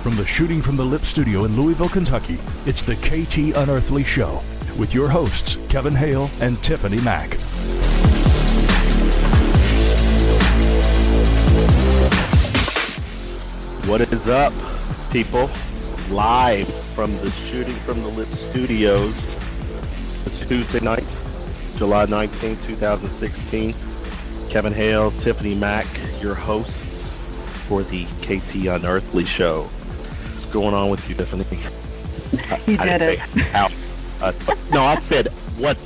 From the Shooting from the Lip studio in Louisville, Kentucky, it's the KT Unearthly Show with your hosts, Kevin Hale and Tiffany Mac. What is up, people? Live from the Shooting from the Lip studios. It's Tuesday night, July 19, 2016. Kevin Hale, Tiffany Mac, your hosts for the KT Unearthly Show. What's going on with you, Tiffany? You did it. No, I said what's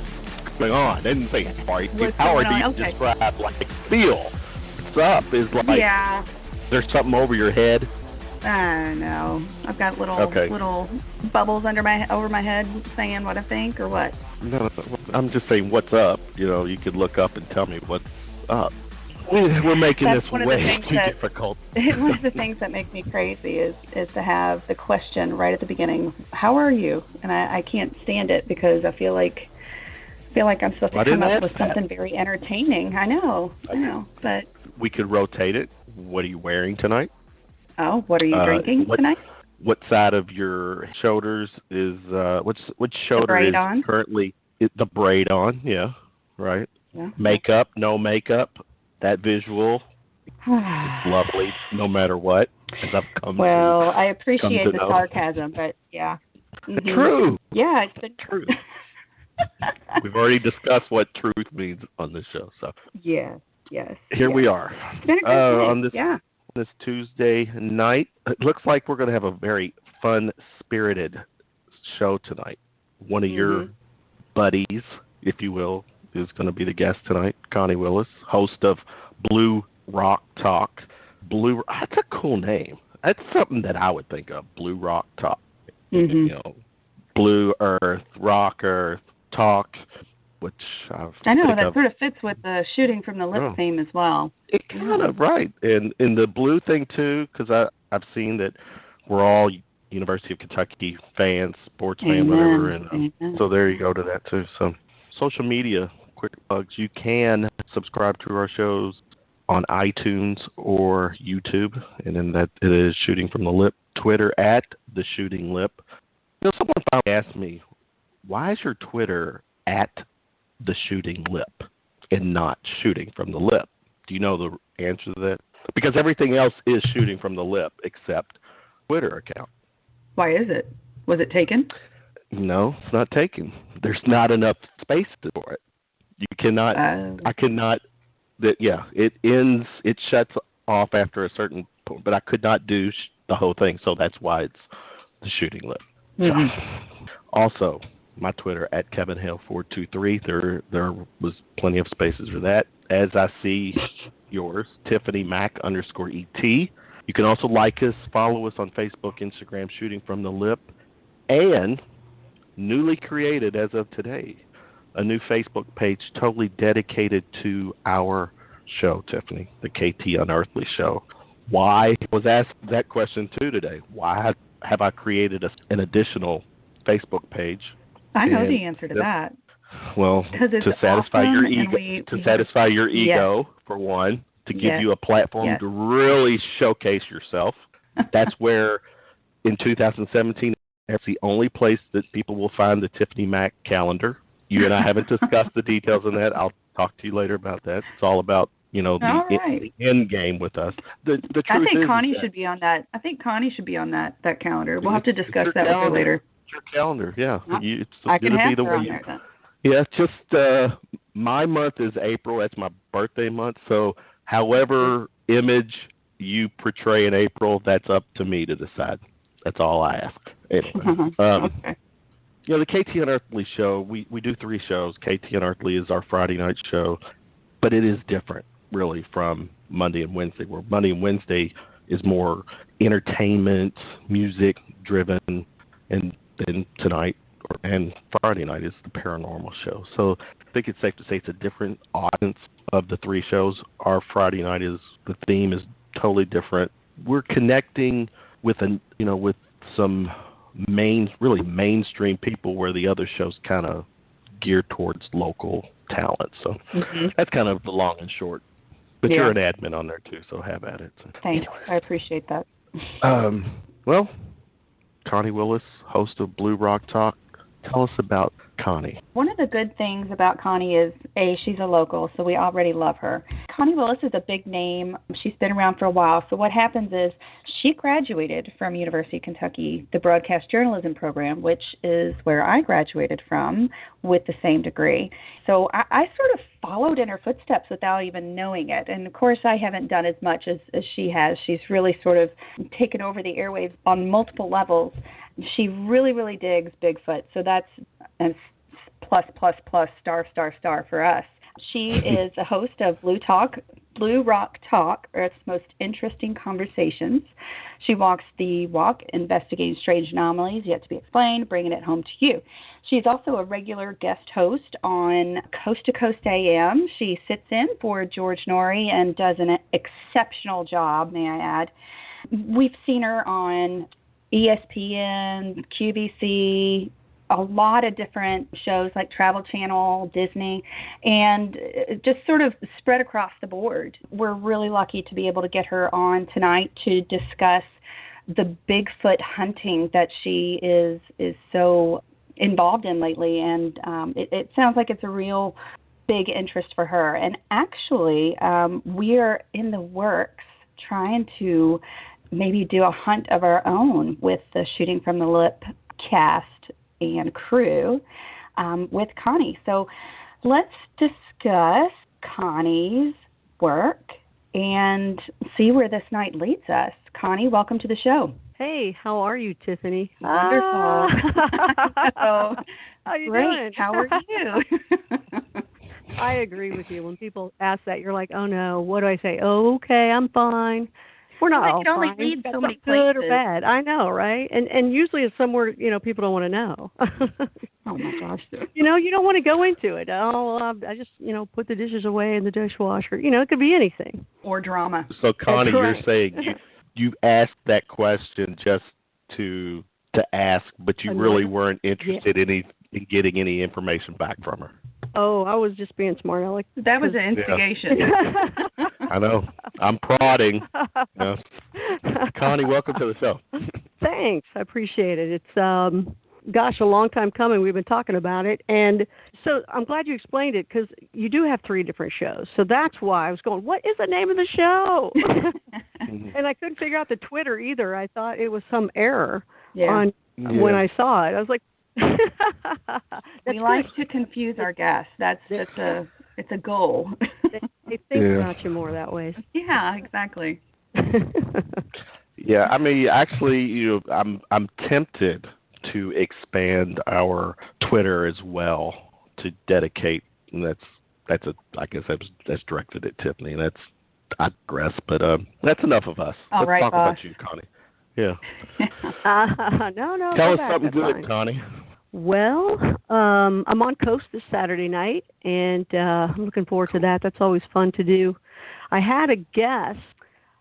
going on. I didn't say how are you. How are you describe like feel? What's up is like there's something over your head. I don't know. I've got little bubbles over my head saying what I think or what. No, I'm just saying what's up. You know, you could look up and tell me what's up. We're making That's this one way of the too difficult. One of the things that makes me crazy is to have the question right at the beginning, how are you? And I can't stand it because I feel like I'm supposed to come up with something very entertaining. I know, but we could rotate it. What are you wearing tonight? Oh, what are you drinking tonight? What side of your shoulders is which shoulder is on? Currently the braid on? Yeah, right. Yeah. Makeup, no makeup. That visual is lovely, no matter what. I appreciate the sarcasm, but yeah. Mm-hmm. True. Yeah, it's been true. We've already discussed what truth means on this show, so yes. Here we are on this Tuesday night. It looks like we're going to have a very fun-spirited show tonight. One of your buddies, if you will, is going to be the guest tonight, Connie Willis, host of Blue Rock Talk. That's a cool name. That's something that I would think of, Blue Rock Talk. Mm-hmm. You know, Blue Earth, Rock Earth, Talk, which I know that sort of fits with the Shooting from the Lip theme as well. It kind of, right. And the blue thing, too, because I've seen that we're all University of Kentucky fans, sports fans, whatever. And so there you go to that, too. So social media, quick plugs. You can subscribe to our shows on iTunes or YouTube. And then that it is Shooting from the Lip. Twitter at The Shooting Lip. You know, someone finally asked me, why is your Twitter at The Shooting Lip and not Shooting from the Lip? Do you know the answer to that? Because everything else is Shooting from the Lip except Twitter account. Why is it? Was it taken? No, it's not taken. There's not enough space for it. You cannot. I cannot. It ends. It shuts off after a certain point. But I could not do the whole thing, so that's why it's The Shooting Lip. Mm-hmm. So, also, my Twitter at Kevin Hale 423. There was plenty of spaces for that. As I see yours, Tiffany Mac _ET. You can also like us, follow us on Facebook, Instagram, Shooting from the Lip, and newly created as of today, a new Facebook page totally dedicated to our show, Tiffany, the KT Unearthly Show. Why was asked that question too today? Why have I created an additional Facebook page? I know the answer to that. Well, to satisfy your ego, satisfy your ego for one, to give you a platform to really showcase yourself. That's where, in 2017, that's the only place that people will find the Tiffany Mac calendar. You and I haven't discussed the details on that. I'll talk to you later about that. It's all about the end game with us. The truth I think is Connie should be on that. I think Connie should be on that calendar. We'll have to discuss that with her later. Your calendar, yeah. I can have her on there then. Yeah, just my month is April. That's my birthday month. So however image you portray in April, that's up to me to decide. That's all I ask. Anyway, okay. You know, the KT Unearthly Show, we do 3 shows. KT Unearthly is our Friday night show, but it is different, really, from Monday and Wednesday, where Monday and Wednesday is more entertainment, music-driven, and then tonight and Friday night is the paranormal show. So I think it's safe to say it's a different audience of the 3 shows. Our Friday night the theme is totally different. We're connecting with with some really mainstream people, where the other shows kind of geared towards local talent. So that's kind of the long and short. But you're an admin on there too, so have at it. So, thanks. I appreciate that. Well, Connie Willis, host of Blue Rock Talk. Tell us about Connie. One of the good things about Connie is, A, she's a local, so we already love her. Connie Willis is a big name. She's been around for a while. So what happens is she graduated from University of Kentucky, the broadcast journalism program, which is where I graduated from with the same degree. So I sort of followed in her footsteps without even knowing it. And, of course, I haven't done as much as she has. She's really sort of taken over the airwaves on multiple levels. She really, really digs Bigfoot. So that's a plus, star for us. She is a host of Blue Rock Talk, Earth's Most Interesting Conversations. She walks the walk, investigating strange anomalies yet to be explained, bringing it home to you. She's also a regular guest host on Coast to Coast AM. She sits in for George Norrie and does an exceptional job, may I add. We've seen her on ESPN, QVC, a lot of different shows like Travel Channel, Disney, and just sort of spread across the board. We're really lucky to be able to get her on tonight to discuss the Bigfoot hunting that she is so involved in lately, and it sounds like it's a real big interest for her. And actually, we are in the works trying to maybe do a hunt of our own with the Shooting from the Lip cast and crew with Connie. So let's discuss Connie's work and see where this night leads us. Connie, welcome to the show. Hey, how are you, Tiffany? Wonderful. How you Great. doing? How are you? I agree with you. When people ask that, you're like, oh no, what do I say? Oh, okay, I'm fine. We're not all can only fine. lead so many good places. or bad. I know, right? And usually it's somewhere, people don't want to know. Oh my gosh. You don't want to go into it. Oh, well, I just, put the dishes away in the dishwasher. It could be anything. Or drama. So, Connie, you're correct. saying you asked that question just to ask, but you really weren't interested in getting any information back from her. Oh, I was just being smart aleck. That was an instigation. Yeah. I know. I'm prodding. Connie, welcome to the show. Thanks. I appreciate it. It's, a long time coming. We've been talking about it. And so I'm glad you explained it because you do have 3 different shows. So that's why I was going, what is the name of the show? And I couldn't figure out the Twitter either. I thought it was some error when I saw it. I was like, we like to confuse our guests. It's a goal. They think about you more that way. Yeah, exactly. Yeah, I mean, actually, I'm tempted to expand our Twitter as well to dedicate, and that's directed at Tiffany, and I digress, but that's enough of us. All Let's right, talk boss. about you, Connie. Yeah. No. Tell us something good, Connie. Well, I'm on Coast this Saturday night, and I'm looking forward to that. That's always fun to do. I had a guest,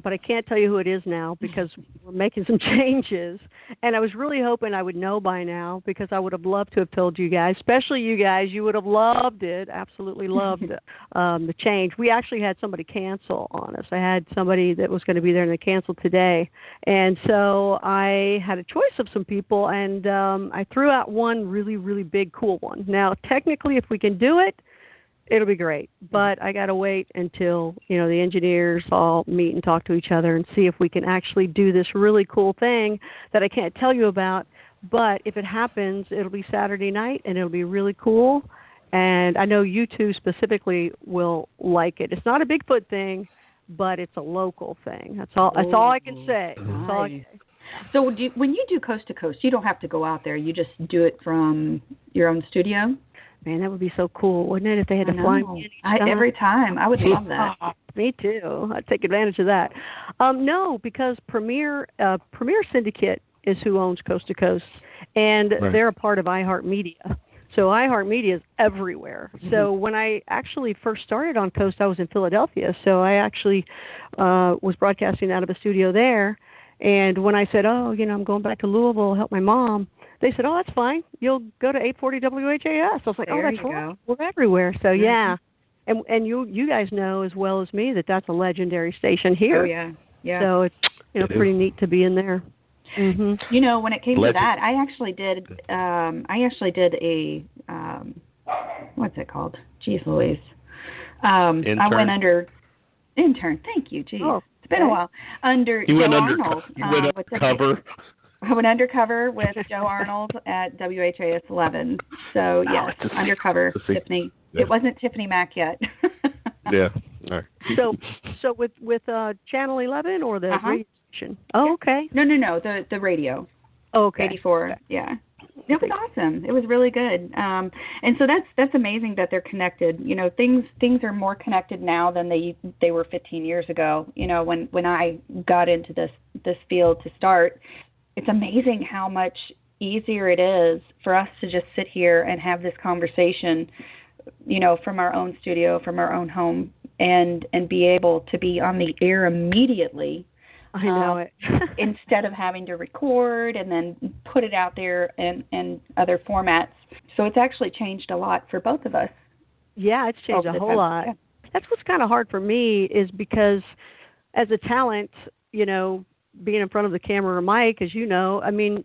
but I can't tell you who it is now because we're making some changes. And I was really hoping I would know by now because I would have loved to have told you guys, especially you guys. You would have loved it, absolutely loved the change. We actually had somebody cancel on us. I had somebody that was going to be there and they canceled today. And so I had a choice of some people, and I threw out one really, really big, cool one. Now, technically, if we can do it, it'll be great, but I got to wait until, the engineers all meet and talk to each other and see if we can actually do this really cool thing that I can't tell you about. But if it happens, it'll be Saturday night, and it'll be really cool. And I know you two specifically will like it. It's not a Bigfoot thing, but it's a local thing. That's all I can say. That's all I can say. So when you do Coast to Coast, you don't have to go out there. You just do it from your own studio? Man, that would be so cool, wouldn't it, if they had to fly me every time. I would love that. Me too. I'd take advantage of that. No, because Premier Syndicate is who owns Coast to Coast, and they're a part of iHeartMedia. So iHeartMedia is everywhere. Mm-hmm. So when I actually first started on Coast, I was in Philadelphia. So I actually was broadcasting out of a studio there. And when I said, I'm going back to Louisville to help my mom, they said, that's fine. You'll go to 840 WHAS. I was like, that's right. We're everywhere. So, yeah. And you guys know as well as me that that's a legendary station here. Oh, yeah. Yeah. So it's pretty neat to be in there. Mm-hmm. You know, when it came to that, I actually did a what's it called? Jeez Louise. Intern. I went under intern. Thank you. Jeez. Oh, it's been a while. Under you Joe went Arnold. You went undercover. I went undercover with Joe Arnold at WHAS 11. So yes, undercover. Tiffany. Yeah. It wasn't Tiffany Mac yet. Yeah. All right. So with Channel 11 or the radio station? Oh, okay. No. The radio. Oh, okay. 84. Okay. Yeah. It was awesome. It was really good. And so that's amazing that they're connected. You know, things are more connected now than they were 15 years ago. You know, when I got into this field to start, it's amazing how much easier it is for us to just sit here and have this conversation, you know, from our own studio, from our own home, and be able to be on the air immediately. I know it. Instead of having to record and then put it out there in other formats. So it's actually changed a lot for both of us. Yeah, it's changed a whole lot. Yeah. That's what's kind of hard for me is because as a talent, you know, being in front of the camera or mic, as you know, I mean,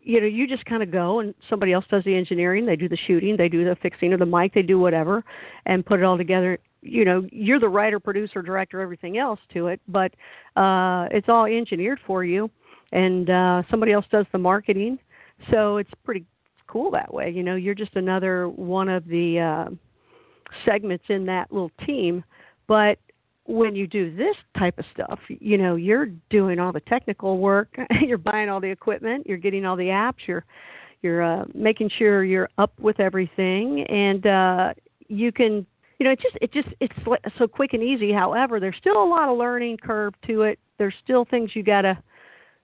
you know, you just kind of go and somebody else does the engineering, they do the shooting, they do the fixing of the mic, they do whatever and put it all together. You know, you're the writer, producer, director, everything else to it, but it's all engineered for you, and somebody else does the marketing. So it's pretty cool that way. You know, you're just another one of the segments in that little team. But when you do this type of stuff, you know, you're doing all the technical work. You're buying all the equipment. You're getting all the apps. You're making sure you're up with everything, and you can. You know, it's so quick and easy. However, there's still a lot of learning curve to it. There's still things you got to,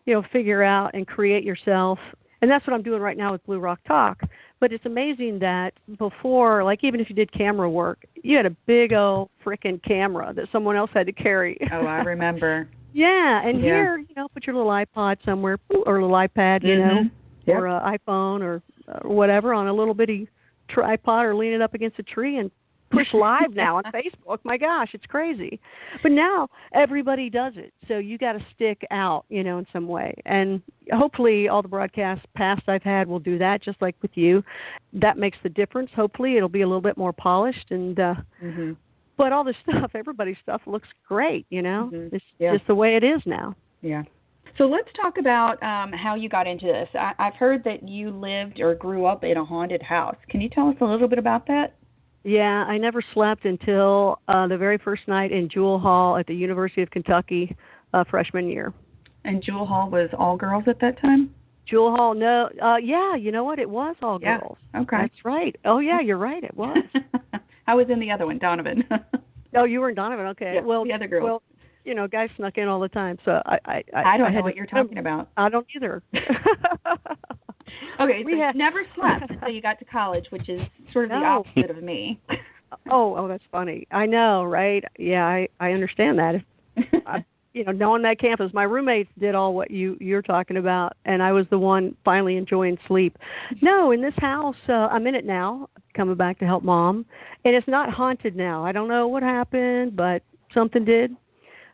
you know, figure out and create yourself. And that's what I'm doing right now with Blue Rock Talk. But it's amazing that before, like even if you did camera work, you had a big old frickin' camera that someone else had to carry. Oh, I remember. Yeah, and here, you know, put your little iPod somewhere or a little iPad, you know, or an iPhone or whatever on a little bitty tripod or lean it up against a tree and push live now on Facebook. My gosh, it's crazy. But now everybody does it. So you got to stick out, you know, in some way. And hopefully all the broadcasts past I've had will do that, just like with you. That makes the difference. Hopefully it'll be a little bit more polished. And but all this stuff, everybody's stuff looks great, you know. It's just the way it is now. Yeah. So let's talk about how you got into this. I've heard that you lived or grew up in a haunted house. Can you tell us a little bit about that? Yeah, I never slept until the very first night in Jewel Hall at the University of Kentucky freshman year. And Jewel Hall was all girls at that time? Jewel Hall, no. Yeah, you know what? It was all girls. Okay. That's right. Oh, yeah, you're right. It was. I was in the other one, Donovan. Oh, you were in Donovan. Okay. Yeah, well, the other girls. Well, you know, guys snuck in all the time, so I don't know what you're talking about. I don't either. Okay, so you never slept until you got to college, which is sort of the opposite of me. Oh, that's funny. I know, right? Yeah, I understand that. You know, knowing that campus, my roommates did all what you're talking about, and I was the one finally enjoying sleep. No, in this house, I'm in it now, coming back to help Mom, and it's not haunted now. I don't know what happened, but something did.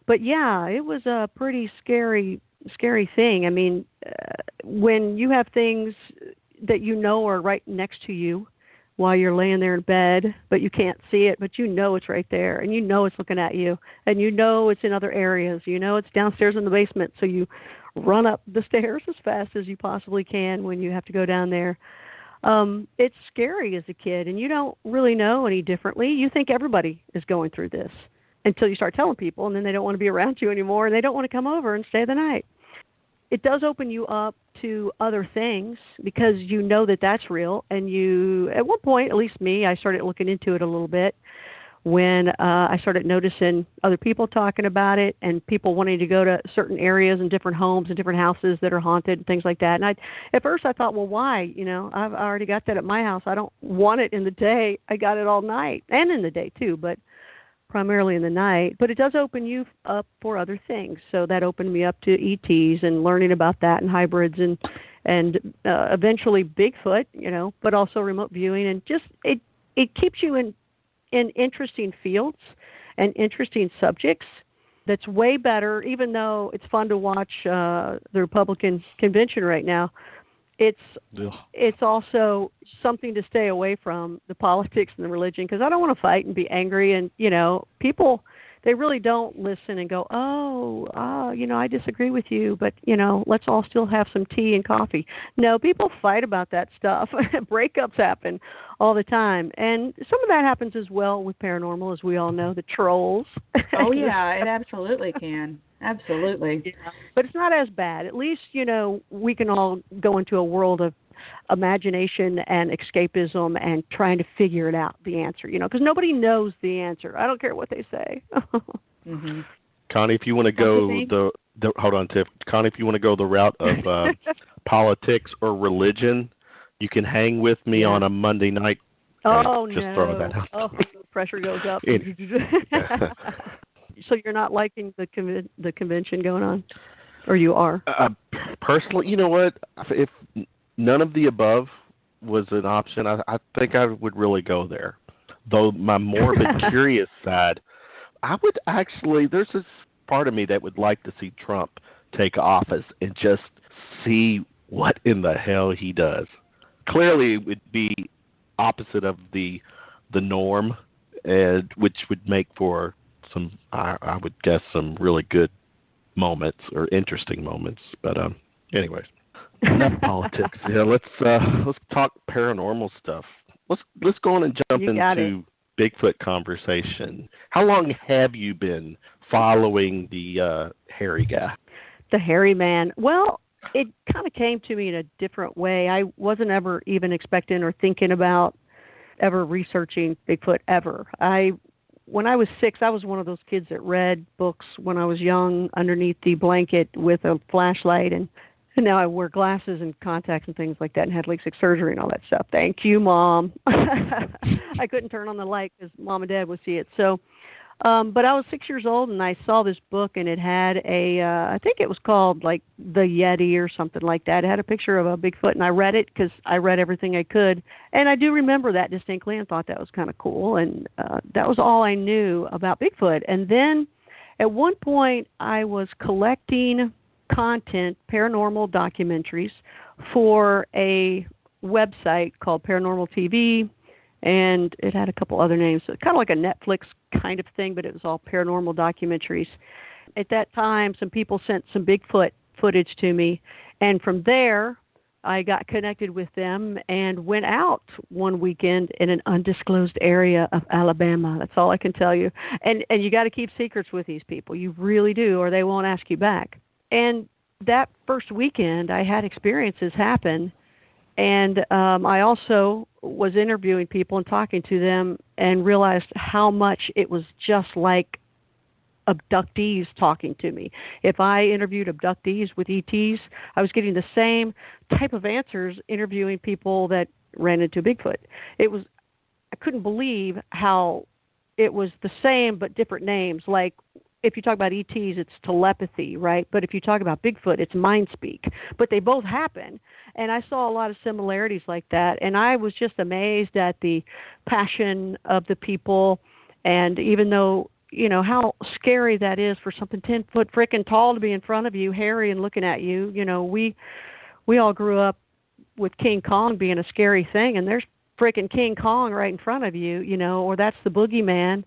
But yeah, it was a pretty scary thing. I mean, when you have things that you know are right next to you while you're laying there in bed, but you can't see it, but you know it's right there, and you know it's looking at you, and you know it's in other areas. You know it's downstairs in the basement, so you run up the stairs as fast as you possibly can when you have to go down there. It's scary as a kid, and you don't really know any differently. You think everybody is going through this until you start telling people, and then they don't want to be around you anymore, and they don't want to come over and stay the night. It does open you up to other things because you know that that's real, and you, at one point, at least me, I started looking into it a little bit when I started noticing other people talking about it and people wanting to go to certain areas and different homes and different houses that are haunted and things like that. And at first I thought, well, why? You know, I've already got that at my house. I don't want it in the day. I got it all night and in the day too, but primarily in the night. But it does open you up for other things. So that opened me up to ETs and learning about that and hybrids and eventually Bigfoot, you know, but also remote viewing, and just it keeps you in interesting fields and interesting subjects that's way better, even though it's fun to watch the Republican convention right now. It's also something to stay away from, the politics and the religion, because I don't want to fight and be angry. And, people, they really don't listen and go, I disagree with you, but, let's all still have some tea and coffee. No, people fight about that stuff. Breakups happen all the time. And some of that happens as well with paranormal, as we all know, the trolls. Oh, yeah, it absolutely can. Absolutely. Yeah. But it's not as bad. At least, we can all go into a world of imagination and escapism and trying to figure it out, the answer, because nobody knows the answer. I don't care what they say. Mm-hmm. Connie, if you want to go hold on, Tiff. Connie, if you want to go the route of politics or religion, you can hang with me on a Monday night. Just throwing that out. Oh, pressure goes up. So you're not liking the convention going on, or you are? Personally, you know what? If none of the above was an option, I think I would really go there. Though my morbid, curious side, I would actually. There's this part of me that would like to see Trump take office and just see what in the hell he does. Clearly, it would be opposite of the norm, and which would make for some, I would guess, some really good moments or interesting moments. But anyways, enough politics. Yeah, let's talk paranormal stuff. Let's go on and jump into Bigfoot conversation. How long have you been following the hairy guy? The hairy man. Well, it kind of came to me in a different way. I wasn't ever even expecting or thinking about ever researching Bigfoot ever. When I was 6, I was one of those kids that read books when I was young underneath the blanket with a flashlight, and now I wear glasses and contacts and things like that and had LASIK surgery and all that stuff. Thank you, Mom. I couldn't turn on the light because Mom and Dad would see it. So, but I was 6 years old, and I saw this book, and it had I think it was called like The Yeti or something like that. It had a picture of a Bigfoot, and I read it because I read everything I could. And I do remember that distinctly and thought that was kind of cool. And that was all I knew about Bigfoot. And then at one point I was collecting content, paranormal documentaries, for a website called Paranormal TV. And it had a couple other names, so kind of like a Netflix kind of thing, but it was all paranormal documentaries. At that time, some people sent some Bigfoot footage to me, and from there, I got connected with them and went out one weekend in an undisclosed area of Alabama. That's all I can tell you. And you got to keep secrets with these people. You really do, or they won't ask you back. And that first weekend, I had experiences happen. And I also was interviewing people and talking to them and realized how much it was just like abductees talking to me. If I interviewed abductees with ETs, I was getting the same type of answers interviewing people that ran into Bigfoot. I couldn't believe how it was the same but different names. Like, if you talk about ETs, it's telepathy, right? But if you talk about Bigfoot, it's mind speak. But they both happen. And I saw a lot of similarities like that. And I was just amazed at the passion of the people. And even though, how scary that is for something 10 foot freaking tall to be in front of you, hairy and looking at you. We all grew up with King Kong being a scary thing. And there's freaking King Kong right in front of you, or that's the boogeyman.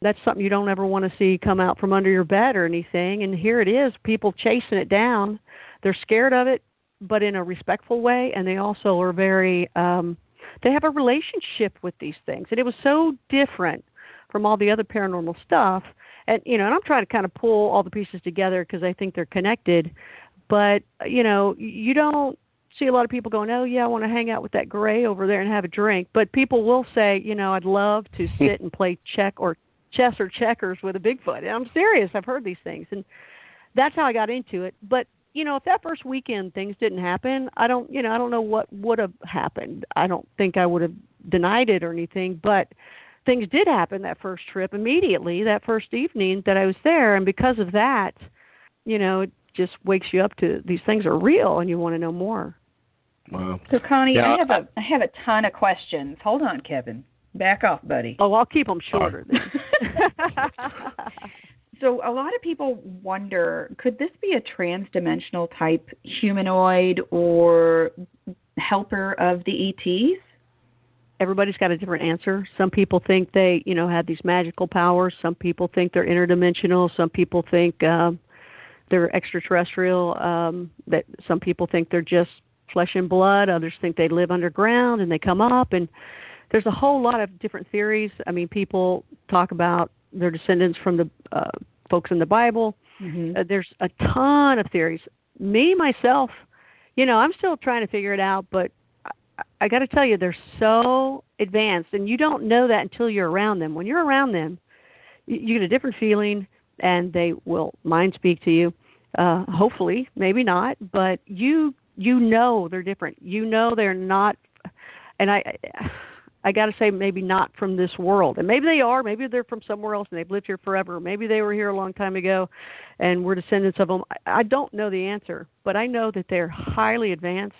That's something you don't ever want to see come out from under your bed or anything. And here it is, people chasing it down. They're scared of it, but in a respectful way. And they also are very, they have a relationship with these things. And it was so different from all the other paranormal stuff. And, and I'm trying to kind of pull all the pieces together because I think they're connected. But, you don't see a lot of people going, oh, yeah, I want to hang out with that gray over there and have a drink. But people will say, I'd love to sit and play chess or checkers with a Bigfoot. And I'm serious. I've heard these things. And that's how I got into it. But, if that first weekend things didn't happen, I don't know what would have happened. I don't think I would have denied it or anything. But things did happen that first trip immediately, that first evening that I was there. And because of that, it just wakes you up to these things are real and you want to know more. Wow. So, Connie, I have a ton of questions. Hold on, Kevin. Back off, buddy. Oh, I'll keep them shorter then. So a lot of people wonder, could this be a trans-dimensional type humanoid or helper of the ETs? Everybody's got a different answer. Some people think they, have these magical powers. Some people think they're interdimensional. Some people think they're extraterrestrial. That some people think they're just flesh and blood. Others think they live underground and they come up. And there's a whole lot of different theories. I mean, people talk about their descendants from the folks in the Bible. Mm-hmm. There's a ton of theories. Me, myself, I'm still trying to figure it out, but I got to tell you, they're so advanced, and you don't know that until you're around them. When you're around them, you get a different feeling, and they will mind speak to you. Hopefully, maybe not, but you know they're different. You know they're not, and I got to say, maybe not from this world. And maybe they are. Maybe they're from somewhere else and they've lived here forever. Maybe they were here a long time ago and we're descendants of them. I don't know the answer, but I know that they're highly advanced.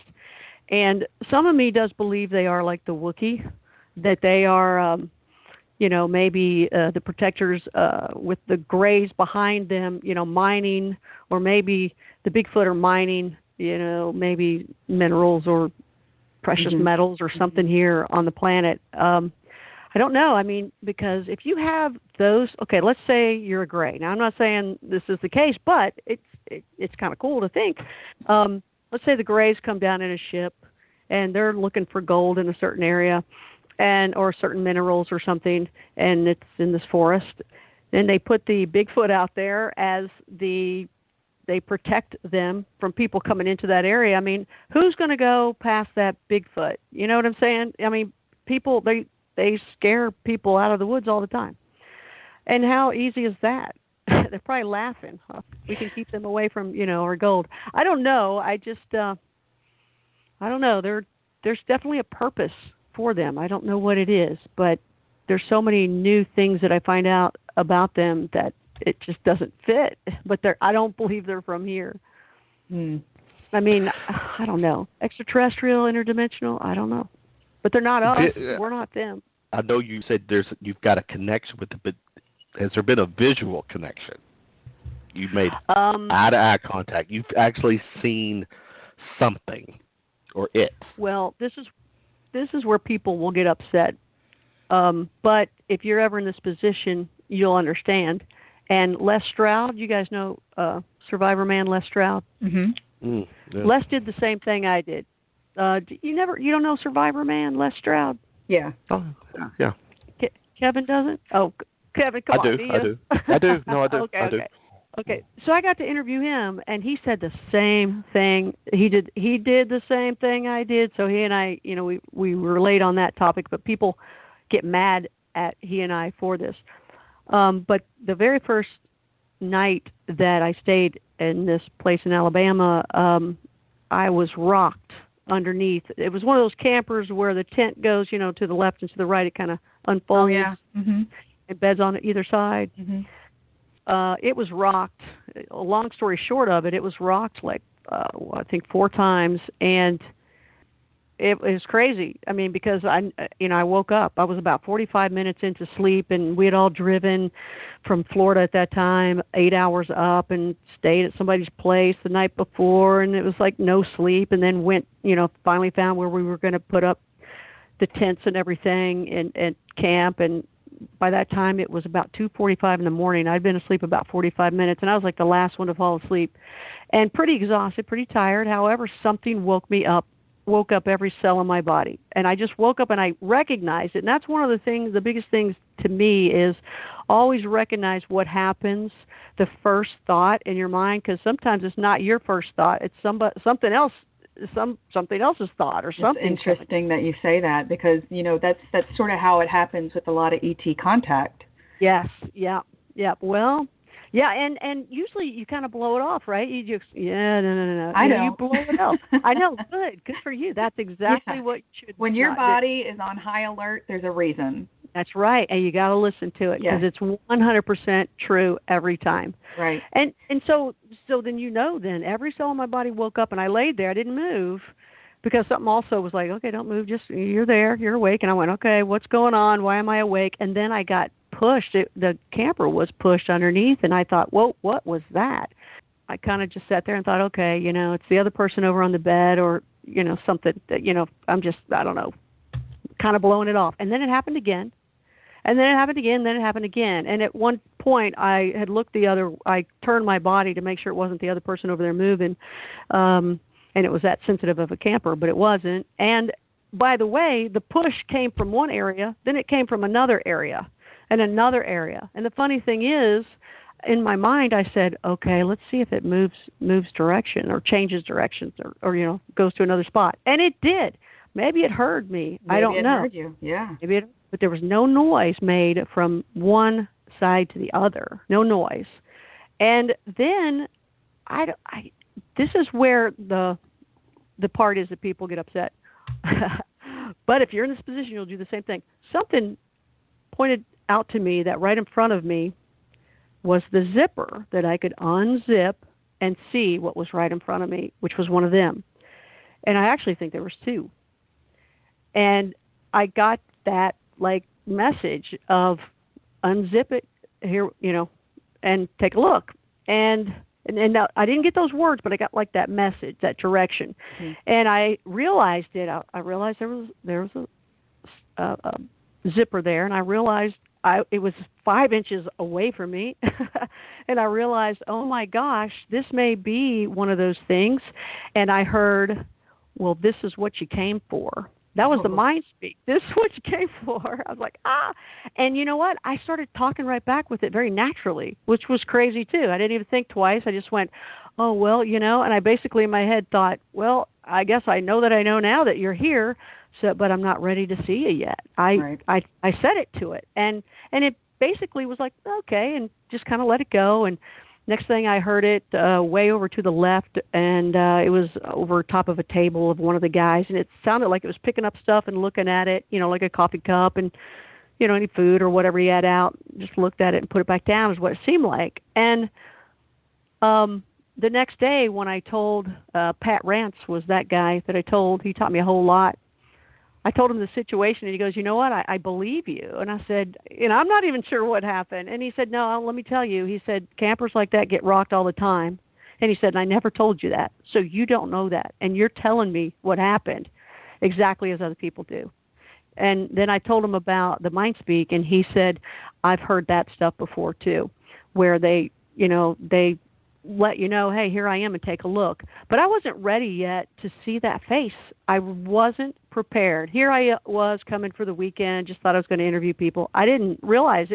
And some of me does believe they are like the Wookiee, that they are, maybe the protectors with the grays behind them, mining, or maybe the Bigfoot are mining, maybe minerals or precious mm-hmm. metals or something here on the planet. I don't know. I mean, because if you have those, okay, let's say you're a gray. Now, I'm not saying this is the case, but it's kind of cool to think. Let's say the grays come down in a ship and they're looking for gold in a certain area or certain minerals or something, and it's in this forest. Then they put the Bigfoot out there as they protect them from people coming into that area. I mean, who's going to go past that Bigfoot? You know what I'm saying? I mean, people, they scare people out of the woods all the time. And how easy is that? They're probably laughing. We can keep them away from, our gold. I don't know. I don't know. There's definitely a purpose for them. I don't know what it is, but there's so many new things that I find out about them that it just doesn't fit. But I don't believe they're from here. I mean, I don't know. Extraterrestrial, interdimensional, I don't know. But they're not us. We're not them. I know you said you've got a connection with them, but has there been a visual connection? You've made eye-to-eye contact. You've actually seen something or it. Well, this is where people will get upset. But if you're ever in this position, you'll understand. And Les Stroud, you guys know Survivor Man Les Stroud? Mm-hmm. Yeah. Les did the same thing I did. You don't know Survivor Man Les Stroud? Yeah. Oh, yeah. Kevin doesn't? Oh, Kevin, come on. I do. No, I do. Okay, I do. Okay. So I got to interview him, and he said the same thing. He did the same thing I did. So he and I, we relate on that topic, but people get mad at he and I for this. But the very first night that I stayed in this place in Alabama, I was rocked underneath. It was one of those campers where the tent goes, to the left and to the right. It kind of unfolds. Oh, yeah. Mm-hmm. And beds on either side. Mm-hmm. It was rocked. A long story short of it, it was rocked like, I think 4 times. And it was crazy. I mean, because I woke up. I was about 45 minutes into sleep, and we had all driven from Florida at that time, 8 hours up, and stayed at somebody's place the night before, and it was like no sleep. And then went, finally found where we were going to put up the tents and everything and camp. And by that time, it was about 2:45 in the morning. I'd been asleep about 45 minutes, and I was like the last one to fall asleep, and pretty exhausted, pretty tired. However, something woke up every cell in my body. And I just woke up and I recognized it. And that's one of the biggest things to me is always recognize what happens, the first thought in your mind, because sometimes it's not your first thought. It's something else, something else's thought or something. It's interesting that you say that because, that's sort of how it happens with a lot of ET contact. Yes. Yeah. Well, yeah, and usually you kind of blow it off, right? You just, no. I know. You blow it off. I know. Good for you. That's exactly what you should do. When your body is on high alert, there's a reason. That's right, and you got to listen to it because it's 100% true every time. Right. And so then every cell in my body woke up, and I laid there. I didn't move because something also was like, okay, don't move. Just you're there, you're awake. And I went, okay, what's going on? Why am I awake? And then I got pushed. The camper was pushed underneath, and I thought, whoa, what was that? I kind of just sat there and thought, okay, it's the other person over on the bed, or, something that, I don't know, kind of blowing it off. And then it happened again. And then it happened again, then it happened again. And at one point, I had I turned my body to make sure it wasn't the other person over there moving. And it was that sensitive of a camper, but it wasn't. And by the way, the push came from one area, then it came from another area and another area. And the funny thing is, in my mind, I said, okay, let's see if it moves direction or changes directions or goes to another spot. And it did. Maybe it heard me. Maybe I don't know. Heard you. Yeah. But there was no noise made from one side to the other. No noise. And then this is where the part is that people get upset. But if you're in this position, you'll do the same thing. Something pointed out to me that right in front of me was the zipper that I could unzip and see what was right in front of me, which was one of them. And I actually think there was two. And I got that message of unzip it here, and take a look. And now I didn't get those words, but I got that message, that direction. Mm-hmm. And I realized it. I realized there was a zipper there, and I realized it was 5 inches away from me. And I realized, oh my gosh, this may be one of those things. And I heard, well, this is what you came for. That was the mind speak. This is what you came for. I was like, ah. And you know what? I started talking right back with it very naturally, which was crazy too. I didn't even think twice. I just went, oh, well, and I basically in my head thought, well, I guess I know that I know now that you're here, but I'm not ready to see you yet. I said it to it. And it basically was like, okay, and just kind of let it go. And next thing I heard it way over to the left, and it was over top of a table of one of the guys, and it sounded like it was picking up stuff and looking at it, like a coffee cup and, any food or whatever he had out, just looked at it and put it back down is what it seemed like. And the next day when I told, Pat Rance was that guy that I told, he taught me a whole lot. I told him the situation, and he goes, you know what, I believe you. And I said, I'm not even sure what happened. And he said, no, let me tell you. He said, campers like that get rocked all the time. And he said, and I never told you that. So you don't know that. And you're telling me what happened exactly as other people do. And then I told him about the mind speak, and he said, I've heard that stuff before too, where they let you know, hey, here I am, and take a look. But I wasn't ready yet to see that face. I wasn't prepared. Here I was coming for the weekend, just thought I was going to interview people. I didn't realize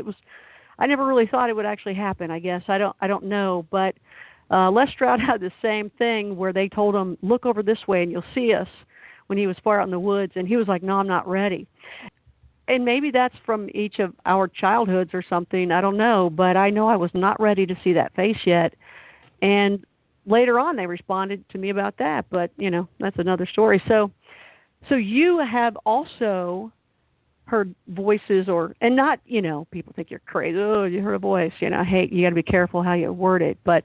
I never really thought it would actually happen, I guess. I don't know. But Les Stroud had the same thing where they told him, look over this way and you'll see us, when he was far out in the woods. And he was like, no, I'm not ready. And maybe that's from each of our childhoods or something. I don't know. But I know I was not ready to see that face yet. And later on, they responded to me about that. But, that's another story. So you have also heard voices and not, people think you're crazy. Oh, you heard a voice. I hate, you got to be careful how you word it. But,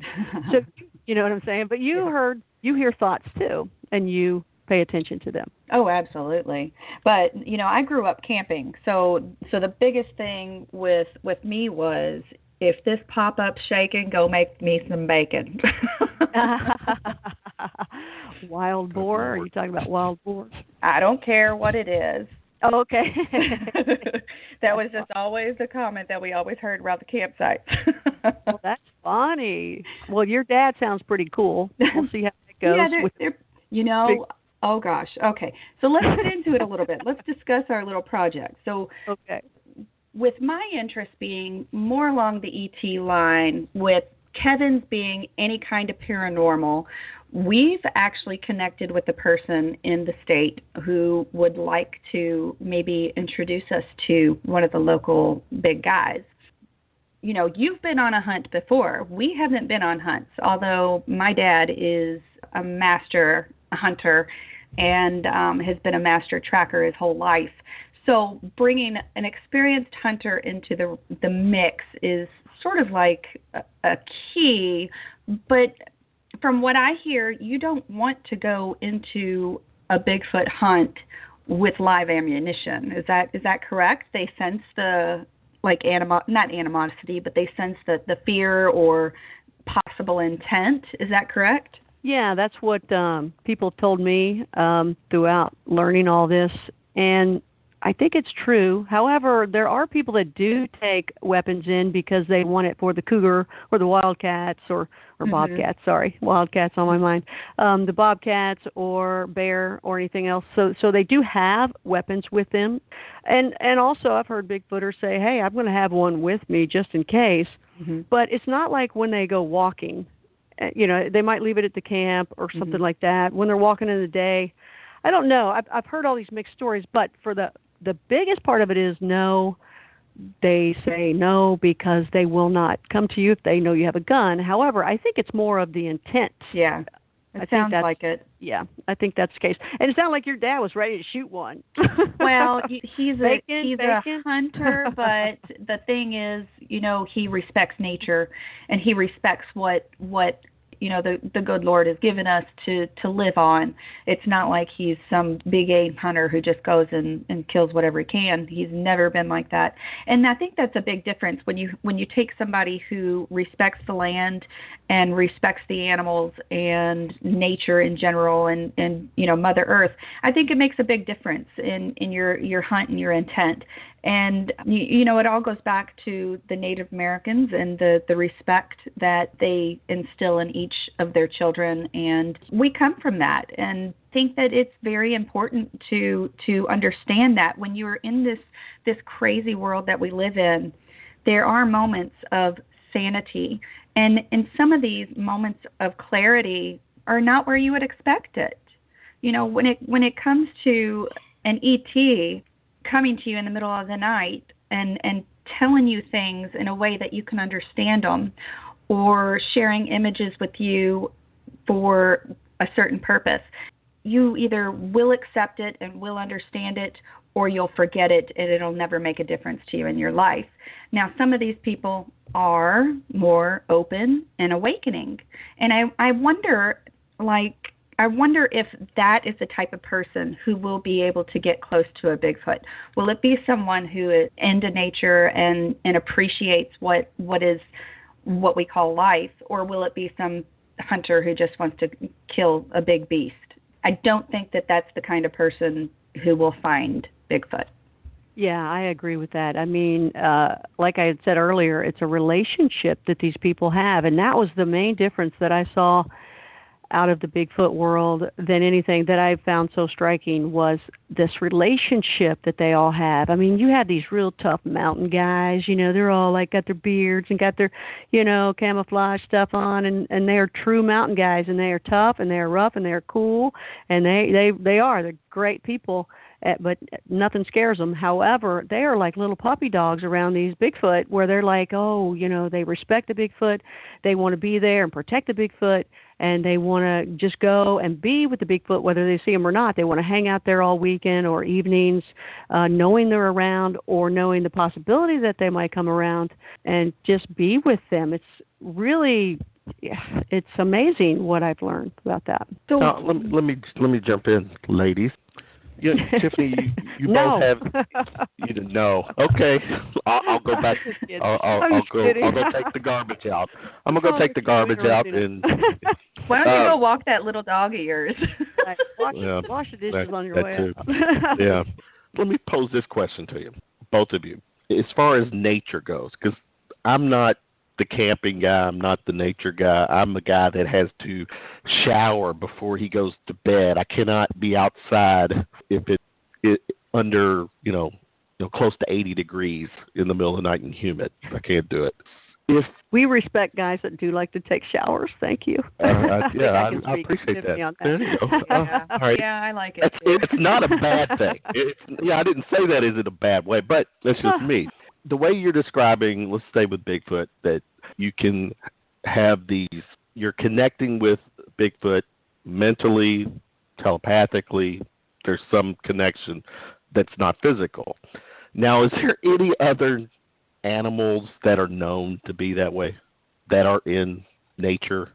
so, you know what I'm saying? But you hear thoughts too, and you pay attention to them. Oh, absolutely. But, I grew up camping. So the biggest thing with me was, if this pop-up's shaking, go make me some bacon. Wild boar? Are you talking about wild boar? I don't care what it is. Oh, okay. That was just always the comment that we always heard around the campsite. Well, that's funny. Well, your dad sounds pretty cool. We'll see how it goes. Yeah, oh gosh. Okay. So let's get into it a little bit. Let's discuss our little project. So, okay. With my interest being more along the ET line, with Kevin's being any kind of paranormal, we've actually connected with a person in the state who would like to maybe introduce us to one of the local big guys. You've been on a hunt before. We haven't been on hunts, although my dad is a master hunter and has been a master tracker his whole life. So bringing an experienced hunter into the mix is sort of like a key. But from what I hear, you don't want to go into a Bigfoot hunt with live ammunition. Is that correct? They sense the like not animosity, but they sense the fear or possible intent. Is that correct? Yeah, that's what people told me throughout learning all this, and I think it's true. However, there are people that do take weapons in because they want it for the cougar or the wildcats or bobcats. Sorry, wildcats on my mind. The bobcats or bear or anything else. So they do have weapons with them, and also I've heard Bigfooters say, "Hey, I'm going to have one with me just in case." Mm-hmm. But it's not like when they go walking. They might leave it at the camp or something like that. When they're walking in the day, I don't know. I've heard all these mixed stories, but for the biggest part of it is no. They say no because they will not come to you if they know you have a gun. However, I think it's more of the intent. Yeah, it sounds like it. Yeah, I think that's the case. And it sounded like your dad was ready to shoot one. Well, he's a hunter, but the thing is, he respects nature, and he respects what the good Lord has given us to live on. It's not like he's some big game hunter who just goes and kills whatever he can. He's never been like that. And I think that's a big difference when you take somebody who respects the land and respects the animals and nature in general and Mother Earth. I think it makes a big difference in your hunt and your intent. And, it all goes back to the Native Americans and the respect that they instill in each of their children. And we come from that and think that it's very important to understand that when you're in this crazy world that we live in, there are moments of sanity. And some of these moments of clarity are not where you would expect it. When it comes to an ET coming to you in the middle of the night and telling you things in a way that you can understand them, or sharing images with you for a certain purpose, you either will accept it and will understand it, or you'll forget it and it'll never make a difference to you in your life. Now, some of these people are more open and awakening. And I wonder if that is the type of person who will be able to get close to a Bigfoot. Will it be someone who is into nature and appreciates what we call life, or will it be some hunter who just wants to kill a big beast? I don't think that that's the kind of person who will find Bigfoot. Yeah, I agree with that. I mean, like I had said earlier, it's a relationship that these people have, and that was the main difference that I saw out of the Bigfoot world than anything that I found so striking was this relationship that they all have. I mean, you have these real tough mountain guys, they're all like got their beards and got their, camouflage stuff on, and they are true mountain guys, and they are tough and they're rough and they're cool, and they're great people. But nothing scares them. However, they are like little puppy dogs around these Bigfoot, where they're like, they respect the Bigfoot. They want to be there and protect the Bigfoot, and they want to just go and be with the Bigfoot, whether they see them or not. They want to hang out there all weekend or evenings, knowing they're around or knowing the possibility that they might come around, and just be with them. It's really... it's amazing what I've learned about that. So let me jump in, ladies. Tiffany, you no. both have. You didn't know. Okay, I'll go back. I'll go take the garbage out. I'm gonna go take the garbage out and. Why don't you go walk that little dog of yours? Wash the dishes on your way out. Yeah. Let me pose this question to you, both of you, as far as nature goes, because I'm not the camping guy. I'm not the nature guy. I'm the guy that has to shower before he goes to bed. I cannot be outside if it under, close to 80 degrees in the middle of the night and humid. I can't do it. We respect guys that do like to take showers. Thank you. I appreciate that. There you go. All right. Yeah, I like it. It's not a bad thing. I didn't say that in a bad way, but that's just me. The way you're describing, let's stay with Bigfoot, that you can have you're connecting with Bigfoot mentally, telepathically, there's some connection that's not physical. Now, is there any other animals that are known to be that way, that are in nature?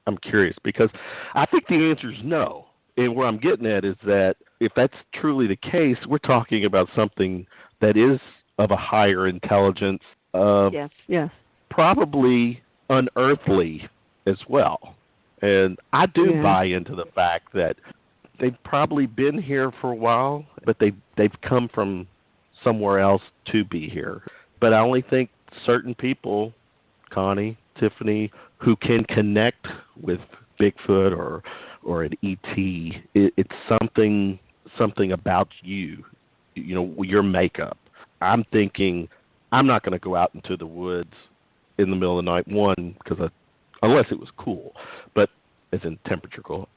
I'm curious, because I think the answer is no. And where I'm getting at is that if that's truly the case, we're talking about something that is of a higher intelligence, yes, probably unearthly as well. And I do buy into the fact that they've probably been here for a while, but they've come from somewhere else to be here. But I only think certain people, Connie, Tiffany, who can connect with Bigfoot or an ET, it's something about you, your makeup. I'm thinking I'm not going to go out into the woods in the middle of the night, one, because unless it was cool, but as in temperature cool.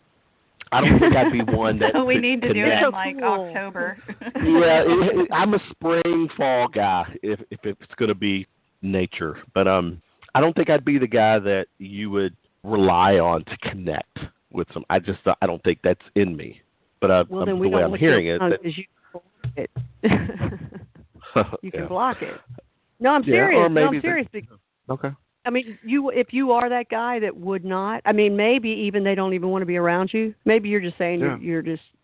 I don't think I'd be one that we need to do it in like cool. October. Yeah, I'm a spring, fall guy if it's going to be nature. But I don't think I'd be the guy that you would rely on to connect with some. I don't think that's in me. But well, then the way I'm hearing it, you block it. You can block it. No, I'm serious. Or maybe I'm serious. Okay. I mean, if you are that guy that would not, I mean, maybe even they don't even want to be around you. Maybe you're just saying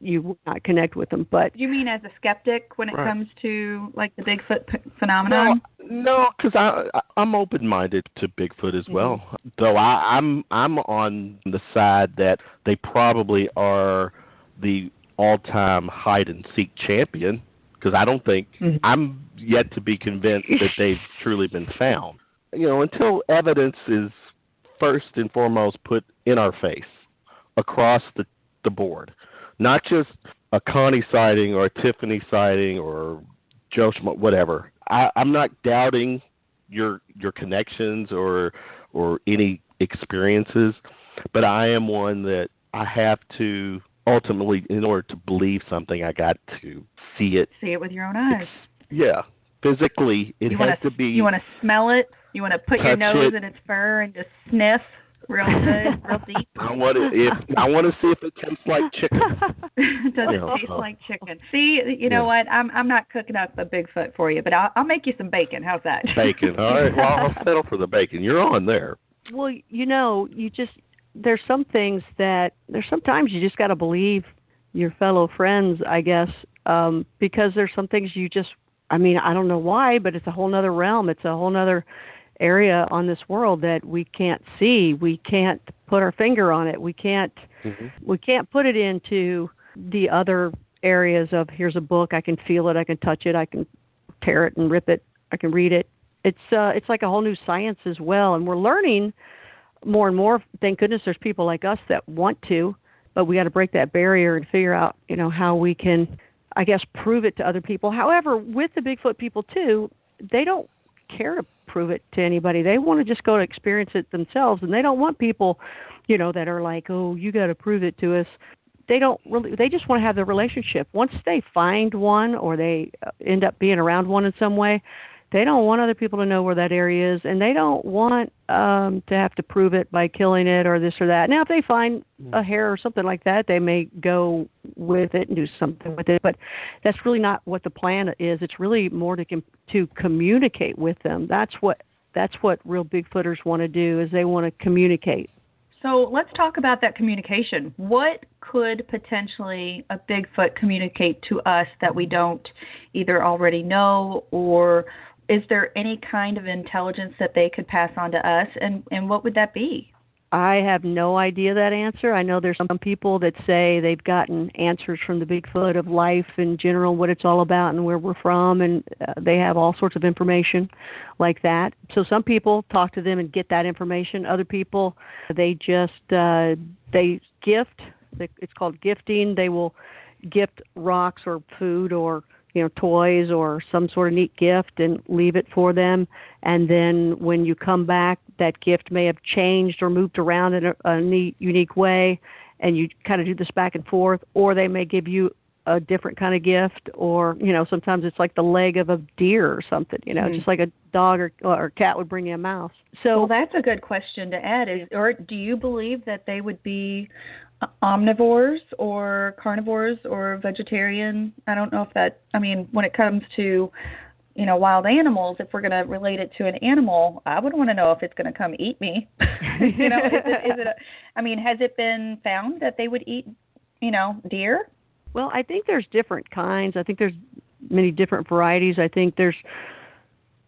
you would not connect with them. But you mean as a skeptic when it comes to like the Bigfoot phenomenon? No, because I'm open-minded to Bigfoot as well. Though I'm on the side that they probably are the all-time hide-and-seek champion. Because I don't think I'm yet to be convinced that they've truly been found. Until evidence is first and foremost put in our face across the board, not just a Connie sighting or a Tiffany sighting or Joe Schmo, whatever. I'm not doubting your connections or any experiences, but I am one that I have to ultimately, in order to believe something, I got to see it. See it with your own eyes. Physically, it has to be. You want to smell it. You want to put your nose in its fur and just sniff real good, real deep. I want to see if it tastes like chicken. Does it taste like chicken? See, you know what? I'm not cooking up a Bigfoot for you, but I'll make you some bacon. How's that? Bacon. All right. Well, I'll settle for the bacon. You're on there. Well, there's some things there's sometimes you just got to believe your fellow friends, I guess, because there's some things I don't know why, but it's a whole nother realm. It's a whole nother area on this world that we can't see. We can't put our finger on it. We can't put it into the other areas of here's a book, I can feel it, I can touch it, I can tear it and rip it, I can read it. It's like a whole new science as well, and we're learning more and more. Thank goodness there's people like us that want to, but we got to break that barrier and figure out, how we can, I guess, prove it to other people. However, with the Bigfoot people too, they don't care to prove it to anybody. They want to just go to experience it themselves, and they don't want people, that are like, oh, you got to prove it to us. They don't really. They just want to have the relationship. Once they find one or they end up being around one in some way, they don't want other people to know where that area is, and they don't want to have to prove it by killing it or this or that. Now, if they find a hair or something like that, they may go with it and do something with it, but that's really not what the plan is. It's really more to communicate with them. That's what real Bigfooters want to do, is they want to communicate. So let's talk about that communication. What could potentially a Bigfoot communicate to us that we don't either already know, or is there any kind of intelligence that they could pass on to us, and what would that be? I have no idea that answer. I know there's some people that say they've gotten answers from the Bigfoot of life in general, what it's all about and where we're from, and they have all sorts of information like that. So some people talk to them and get that information. Other people, they just, they gift. It's called gifting. They will gift rocks or food or toys or some sort of neat gift and leave it for them. And then when you come back, that gift may have changed or moved around in a neat, unique way, and you kind of do this back and forth, or they may give you a different kind of gift, or, sometimes it's like the leg of a deer or something, just like a dog or cat would bring you a mouse. So well, that's a good question to add. Or do you believe that they would be omnivores or carnivores or vegetarian? I don't know if when it comes to, wild animals, if we're going to relate it to an animal, I would want to know if it's going to come eat me. Has it been found that they would eat, deer? Well, I think there's different kinds. I think there's many different varieties. I think there's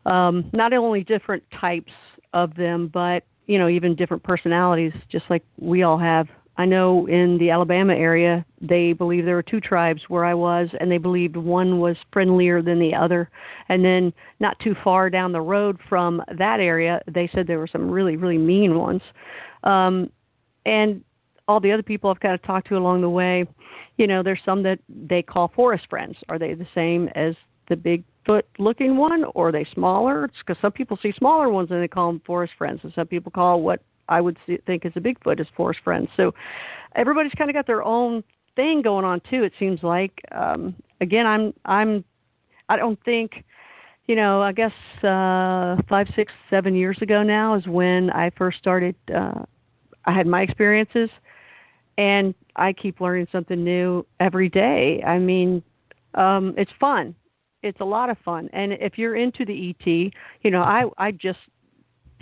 not only different types of them, but, even different personalities, just like we all have. I know in the Alabama area, they believe there were 2 tribes where I was, and they believed one was friendlier than the other. And then not too far down the road from that area, they said there were some really, really mean ones. And all the other people I've kind of talked to along the way, there's some that they call forest friends. Are they the same as the Bigfoot-looking one, or are they smaller? It's because some people see smaller ones and they call them forest friends, and some people call what I would think is a Bigfoot as forest friends. So everybody's kind of got their own thing going on too. It seems like. Again, I don't think, I guess 5, 6, 7 years ago now is when I first started. I had my experiences, and I keep learning something new every day. I mean, it's fun. It's a lot of fun. And if you're into the ET, I just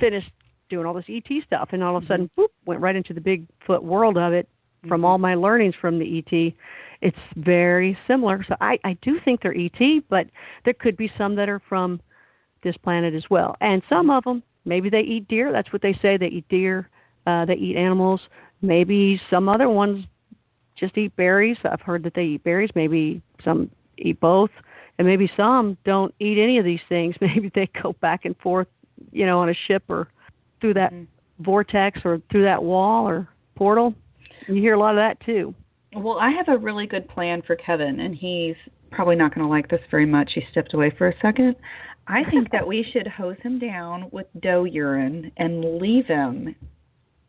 finished doing all this ET stuff, and all of a sudden, whoop, went right into the Bigfoot world of it from all my learnings from the ET. It's very similar. So I do think they're ET, but there could be some that are from this planet as well. And some of them, maybe they eat deer. That's what they say. They eat deer. They eat animals. Maybe some other ones just eat berries. I've heard that they eat berries. Maybe some eat both. And maybe some don't eat any of these things. Maybe they go back and forth, on a ship or through that vortex or through that wall or portal. You hear a lot of that too. Well, I have a really good plan for Kevin, and he's probably not going to like this very much. He stepped away for a second. I think that we should hose him down with doe urine and leave him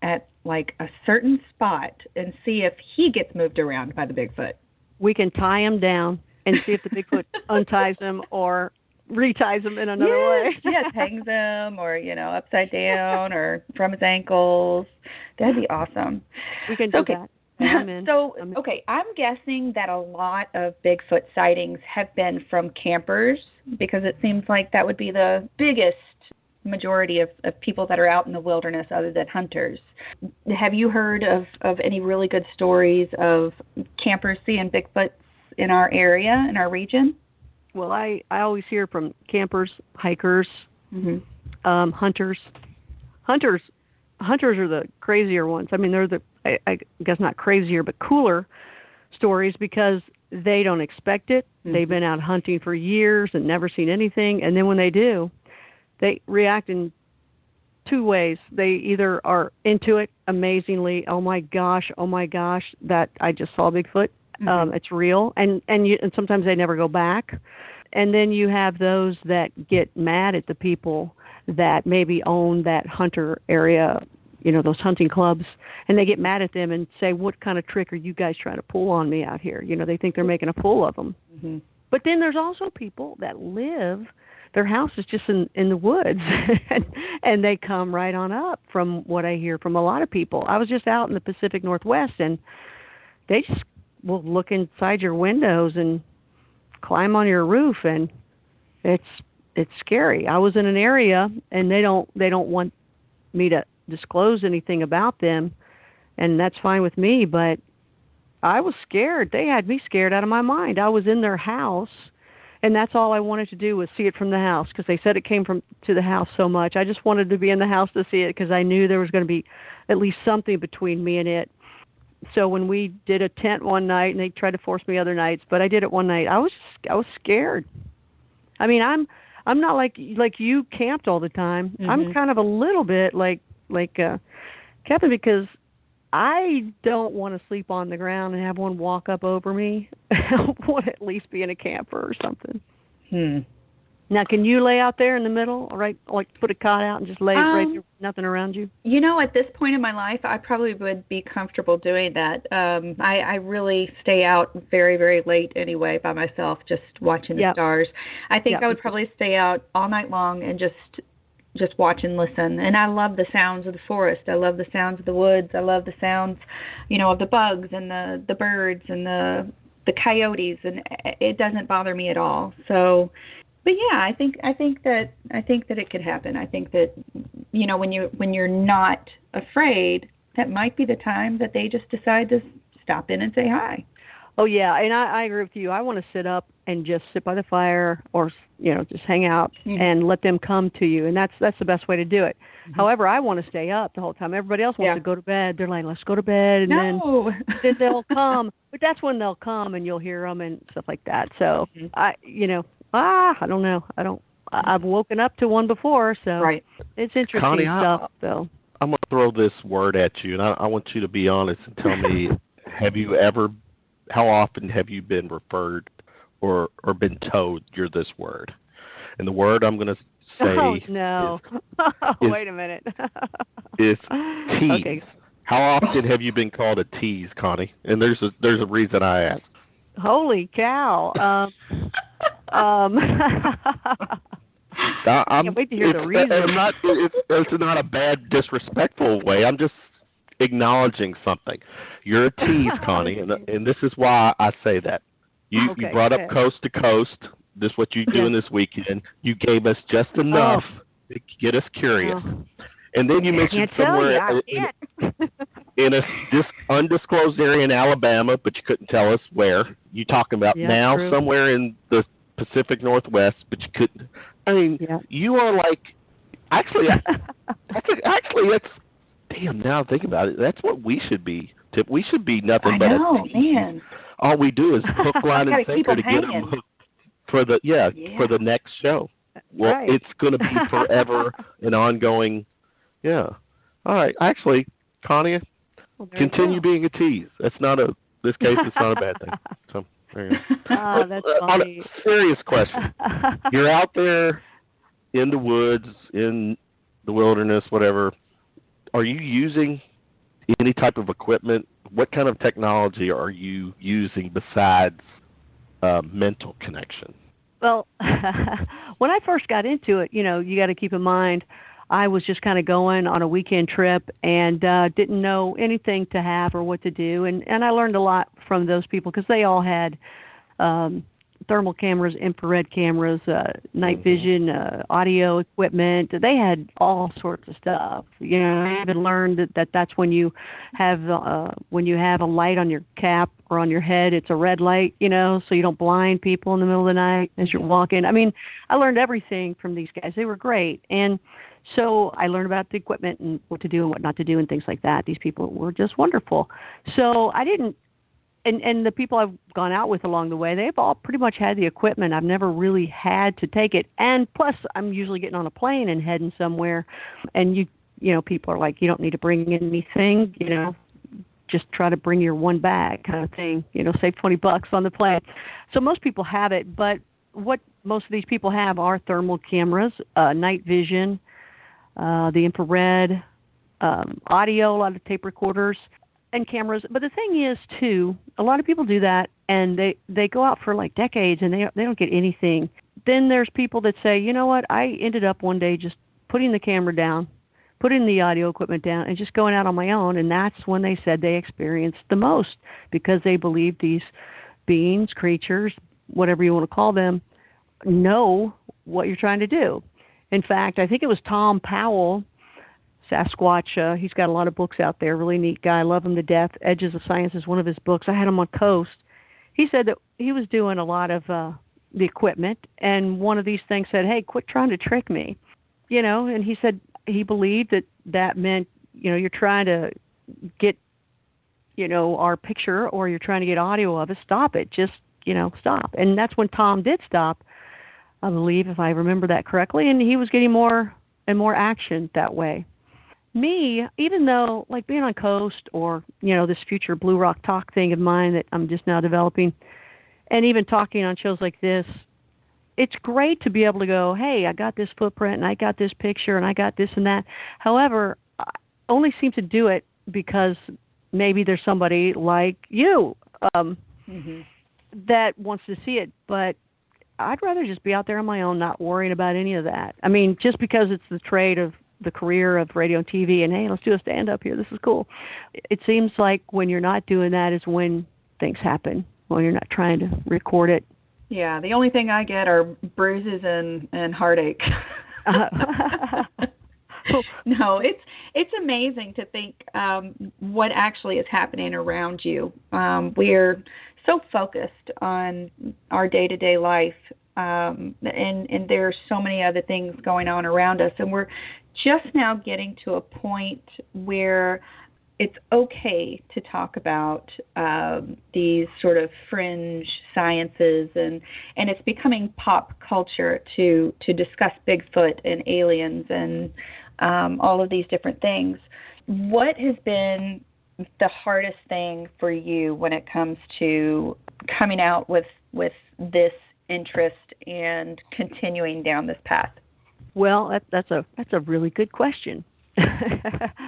at like a certain spot and see if he gets moved around by the Bigfoot. We can tie him down and see if the Bigfoot unties him or reties him in another way. Yes, hangs him or, upside down or from his ankles. That'd be awesome. We can do that. I'm in. I'm guessing that a lot of Bigfoot sightings have been from campers, because it seems like that would be the biggest majority of people that are out in the wilderness other than hunters. Have you heard of any really good stories of campers seeing Bigfoots in our area, in our region? Well, I always hear from campers, hikers, hunters. Hunters are the crazier ones. I mean, they're I guess not crazier, but cooler stories, because they don't expect it. They've been out hunting for years and never seen anything. And then when they do, they react in 2 ways. They either are into it amazingly. Oh my gosh, that I just saw Bigfoot. It's real. And sometimes they never go back. And then you have those that get mad at the people that maybe own that hunter area, those hunting clubs, and they get mad at them and say, what kind of trick are you guys trying to pull on me out here? They think they're making a fool of them. But then there's also people that their house is just in the woods, and they come right on up, from what I hear from a lot of people. I was just out in the Pacific Northwest, and they just will look inside your windows and climb on your roof, and it's scary. I was in an area, and they don't want me to disclose anything about them, and that's fine with me, but I was scared. They had me scared out of my mind. I was in their house, and that's all I wanted to do was see it from the house, because they said it came to the house so much. I just wanted to be in the house to see it, because I knew there was going to be at least something between me and it. So when we did a tent one night, and they tried to force me other nights, but I did it one night, I was scared. I mean, I'm not like you camped all the time. I'm kind of a little bit like Kevin, because I don't want to sleep on the ground and have one walk up over me. I want to at least be in a camper or something. Now, can you lay out there in the middle, right? Like put a cot out and just lay right there, nothing around you? At this point in my life, I probably would be comfortable doing that. I really stay out very, very late anyway by myself, just watching the stars. I think I would probably stay out all night long and just watch and listen. And I love the sounds of the forest. I love the sounds of the woods. I love the sounds, of the bugs and the birds and the coyotes, and it doesn't bother me at all. So, but yeah, I think that it could happen. I think that when you're not afraid, that might be the time that they just decide to stop in and say hi. Oh yeah, and I agree with you. I want to sit up and just sit by the fire, or just hang out and let them come to you, and that's the best way to do it. Mm-hmm. However, I want to stay up the whole time. Everybody else wants to go to bed. They're like, let's go to bed, and then they'll come. But that's when they'll come, and you'll hear them and stuff like that. So I don't know. I've woken up to one before, so it's interesting Connie, stuff. So I'm going to throw this word at you, and I want you to be honest and tell me, how often have you been referred or been told you're this word? And the word I'm going to say wait a minute. is tease. Okay. How often have you been called a tease, Connie? And there's a reason I ask. Holy cow. I can't wait to hear the reason. It's not a bad, disrespectful way. I'm just acknowledging something. You're a tease, Connie, and this is why I say that. You brought up Coast to Coast. This is what you're doing this weekend. You gave us just enough to get us curious. And then you mentioned somewhere in a undisclosed area in Alabama, but you couldn't tell us where. You talking about somewhere in the Pacific Northwest, but you couldn't. I mean, you are like, actually, that's, damn, now think about it. That's what we should be. We should be nothing but a tease. Man. All we do is hook, line, and sinker to get them hooked for the next show. Well, it's going to be forever an ongoing. Yeah. All right. Actually, Connie, continue being a tease. This case, it's not a bad thing. So there you go. That's funny. On a serious question. You're out there in the woods, in the wilderness, whatever. Are you using any type of equipment? What kind of technology are you using besides mental connection? Well, when I first got into it, you got to keep in mind, I was just kind of going on a weekend trip and didn't know anything to have or what to do. And I learned a lot from those people because they all had thermal cameras, infrared cameras, night vision, audio equipment. They had all sorts of stuff. I even learned that that's when you have a light on your cap or on your head, it's a red light, so you don't blind people in the middle of the night as you're walking. I mean, I learned everything from these guys. They were great. And so I learned about the equipment and what to do and what not to do and things like that. These people were just wonderful. So I didn't. And the people I've gone out with along the way, they've all pretty much had the equipment. I've never really had to take it. And plus, I'm usually getting on a plane and heading somewhere. And people are like, you don't need to bring anything, just try to bring your one bag kind of thing, save $20 on the plane. So most people have it. But what most of these people have are thermal cameras, night vision, the infrared, audio, a lot of tape recorders, and cameras. But the thing is, too, a lot of people do that, and they go out for like decades, and they don't get anything. Then there's people that say, you know what, I ended up one day just putting the camera down, putting the audio equipment down, and just going out on my own, and that's when they said they experienced the most, because they believe these beings, creatures, whatever you want to call them, know what you're trying to do. In fact, I think it was Tom Powell, Sasquatch. He's got a lot of books out there. Really neat guy. I love him to death. Edges of Science is one of his books. I had him on Coast. He said that he was doing a lot of the equipment, and one of these things said, hey, quit trying to trick me. And he said he believed that meant, you're trying to get, our picture, or you're trying to get audio of it. Stop it. Just, stop. And that's when Tom did stop, I believe, if I remember that correctly, and he was getting more and more action that way. Me, even though, like being on Coast or, this future Blue Rock Talk thing of mine that I'm just now developing, and even talking on shows like this, it's great to be able to go, hey, I got this footprint, and I got this picture, and I got this and that. However, I only seem to do it because maybe there's somebody like you that wants to see it, but I'd rather just be out there on my own, not worrying about any of that. I mean, just because it's the trade of the career of radio and TV, and hey, let's do a stand-up here. This is cool. It seems like when you're not doing that is when things happen, when you're not trying to record it. Yeah, the only thing I get are bruises and heartache. No, it's amazing to think what actually is happening around you. We're so focused on our day-to-day life, and there's so many other things going on around us, and we're just now getting to a point where it's okay to talk about these sort of fringe sciences, and it's becoming pop culture to discuss Bigfoot and aliens and all of these different things. What has been the hardest thing for you when it comes to coming out with this interest and continuing down this path? Well, that's a really good question.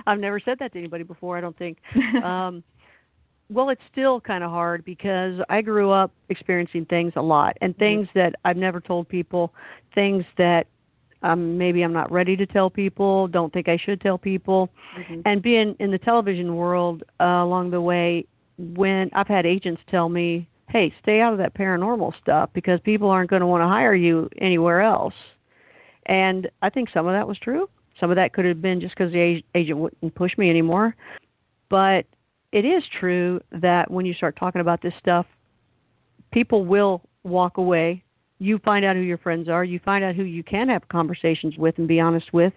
I've never said that to anybody before, I don't think. Well, it's still kind of hard because I grew up experiencing things a lot, and things that I've never told people, things that maybe I'm not ready to tell people, don't think I should tell people. And being in the television world along the way, when I've had agents tell me, hey, stay out of that paranormal stuff because people aren't going to want to hire you anywhere else. And I think some of that was true. Some of that could have been just because the agent wouldn't push me anymore. But it is true that when you start talking about this stuff, people will walk away. You find out who your friends are. You find out who you can have conversations with and be honest with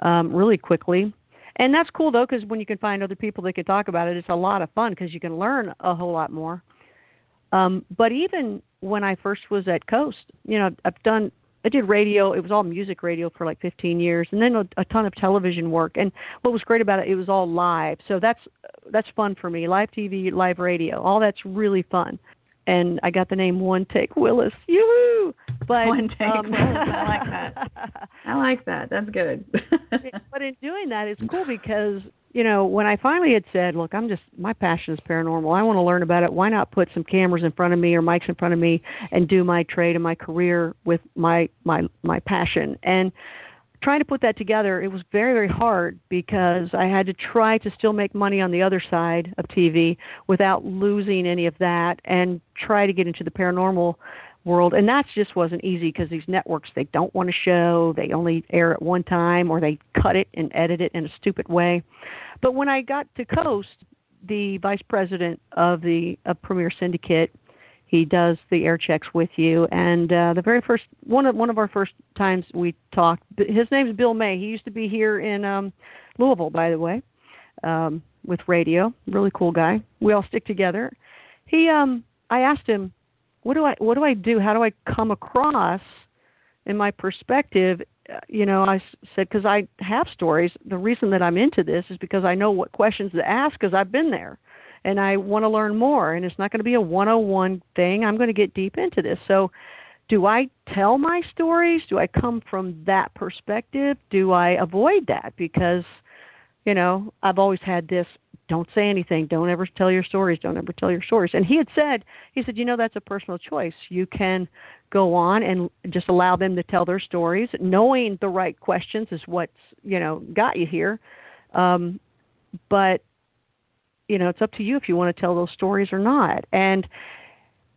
really quickly. And that's cool, though, because when you can find other people that can talk about it, it's a lot of fun because you can learn a whole lot more. But even when I first was at Coast, I did radio. It was all music radio for like 15 years, and then a ton of television work. And what was great about it, it was all live. So that's fun for me. Live TV, live radio, all that's really fun. And I got the name One Take Willis. Yoo-hoo! But, One Take Willis. I like that. I like that. That's good. But in doing that, it's cool because, when I finally had said, look, my passion is paranormal. I want to learn about it. Why not put some cameras in front of me or mics in front of me and do my trade and my career with my passion? And trying to put that together, it was very, very hard because I had to try to still make money on the other side of TV without losing any of that and try to get into the paranormal world. And that just wasn't easy because these networks, they don't want to show. They only air at one time or they cut it and edit it in a stupid way. But when I got to Coast, the vice president of Premier Syndicate, he does the air checks with you. And the very first one of our first times we talked, his name's Bill May. He used to be here in Louisville, by the way, with radio. Really cool guy. We all stick together. I asked him, what do I do? How do I come across in my perspective? I said, because I have stories. The reason that I'm into this is because I know what questions to ask because I've been there. And I want to learn more, and it's not going to be a 101 thing. I'm going to get deep into this. So do I tell my stories? Do I come from that perspective? Do I avoid that? Because, I've always had this, don't say anything. Don't ever tell your stories. Don't ever tell your stories. And he said, that's a personal choice. You can go on and just allow them to tell their stories. Knowing the right questions is what's, got you here. But it's up to you if you want to tell those stories or not. And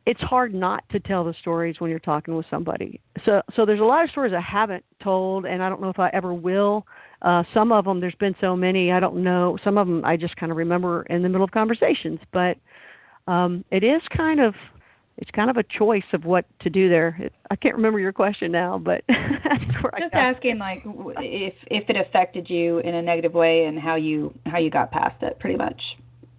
it's hard not to tell the stories when you're talking with somebody. So there's a lot of stories I haven't told, and I don't know if I ever will. Some of them, there's been so many, I don't know. Some of them I just kind of remember in the middle of conversations. But it is kind of a choice of what to do there. I can't remember your question now, but that's where just asking, like, if it affected you in a negative way and how you got past it, pretty much.